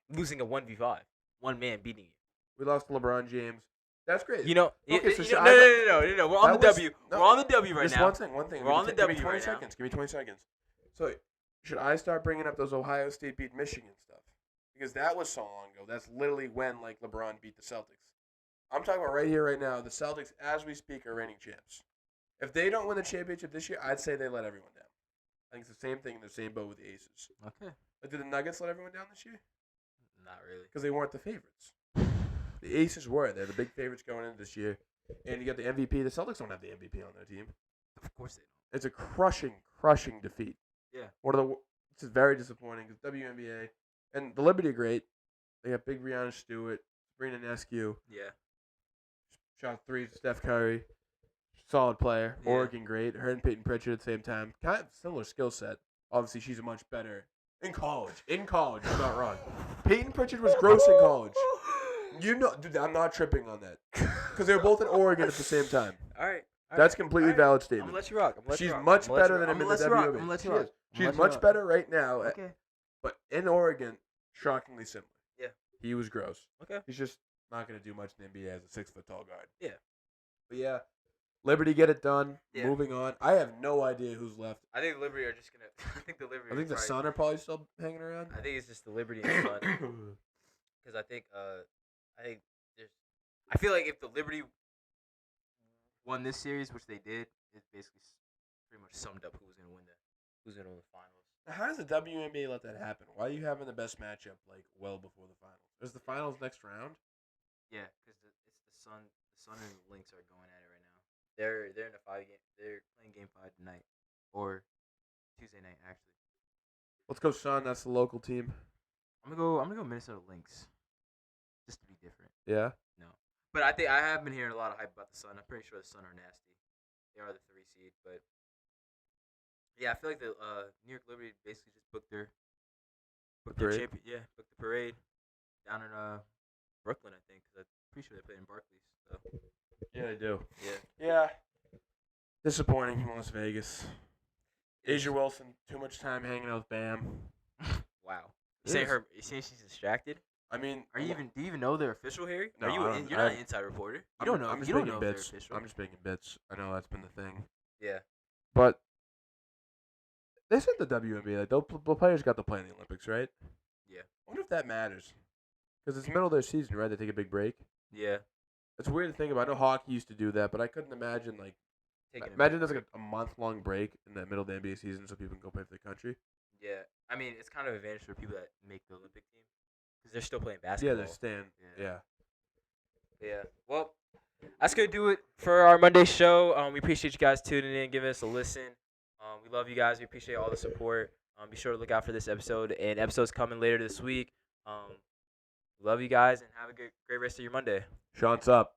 Losing a 1v5, one man beating you. we lost to LeBron James. That's great. You know, Okay, so no. We're on that the was- W. no, We're on the W right Just now. one thing. We're on the Give me W 20 right now. seconds. Give me 20 seconds. So, should I start bringing up those Ohio State beat Michigan stuff? Because that was so long ago. That's literally when like LeBron beat the Celtics. I'm talking about right here, right now. The Celtics, as we speak, are reigning champs. If they don't win the championship this year, I'd say they let everyone down. I think it's the same thing in the same boat with the Aces. Okay. Like, did the Nuggets let everyone down this year? Not really. Because they weren't the favorites. The Aces were. They're the big favorites going into this year. And you got the MVP. The Celtics don't have the MVP on their team. Of course they don't. It's a crushing defeat. Yeah. It's very disappointing because WNBA and the Liberty are great. They got big Brianna Stewart, Sabrina Nescu, Yeah. shot threes, Steph Curry, solid player. Yeah. Oregon great. Her and Peyton Pritchard at the same time, kind of similar skill set. Obviously, she's a much better in college. I'm not wrong. Peyton Pritchard was gross in college. You know, dude, I'm not tripping on that because they were both in Oregon at the same time. All right. That's completely valid I'm statement. gonna let you rock. She's much better than him in the WNBA. I'm let you She rock. is. She's much better right now. Okay. But in Oregon, shockingly similar. Yeah. He was gross. Okay. He's just not going to do much in the NBA as a 6 foot tall guard. Yeah. But yeah, Liberty get it done. Yeah. Moving on. I have no idea who's left. I think the Liberty are just gonna. I think the Liberty. I think the probably- Sun are probably still hanging around. I think it's just the Liberty and Sun. Because I think there's. I feel like if the Liberty won this series, which they did, it basically pretty much summed up who's gonna win the finals. Now, how does the WNBA let that happen? Why are you having the best matchup like well before the finals? Is the finals next round? Yeah, because it's the Sun. The Sun and the Lynx are going at it right now. They're in a 5 game. They're playing game 5 tonight or Tuesday night actually. Let's go Sun. That's the local team. I'm gonna go Minnesota Lynx, just to be different. Yeah. No, but I think I have been hearing a lot of hype about the Sun. I'm pretty sure the Sun are nasty. They are the 3 seed, but yeah, I feel like the New York Liberty basically just booked their Parade? champion. Yeah, booked the parade down in Brooklyn, I think. Cause I'm pretty sure they played in Barclays. So Yeah, they do. yeah, Yeah. Disappointing from Las Vegas. Asia Wilson, too much time hanging out with Bam. wow. It You is. saying she's distracted? I mean, Do you even know they're official, Harry? No, Are you? I don't- You're not I- an inside reporter. You I'm, don't know. I'm just You don't making know if they're bits. official. I'm just making bits. I know that's been the thing. Yeah. But they said the WNBA, like, the players got to play in the Olympics, right? Yeah. I wonder if that matters. Because it's the middle of their season, right? They take a big break. Yeah. It's weird to think about. I know hockey used to do that, but I couldn't imagine, like, Taking a imagine break. there's like a month-long break in the middle of the NBA season so people can go play for the country. Yeah, I mean it's kind of an advantage for people that make the Olympic team because they're still playing Yeah, basketball. they're staying. Yeah. Yeah. Yeah. Well, that's gonna do it for our Monday show. We appreciate you guys tuning in, giving us a listen. We love you guys. We appreciate all the support. Be sure to look out for this episode and episodes coming later this week. We love you guys and have a great rest of your Monday. Sean's up.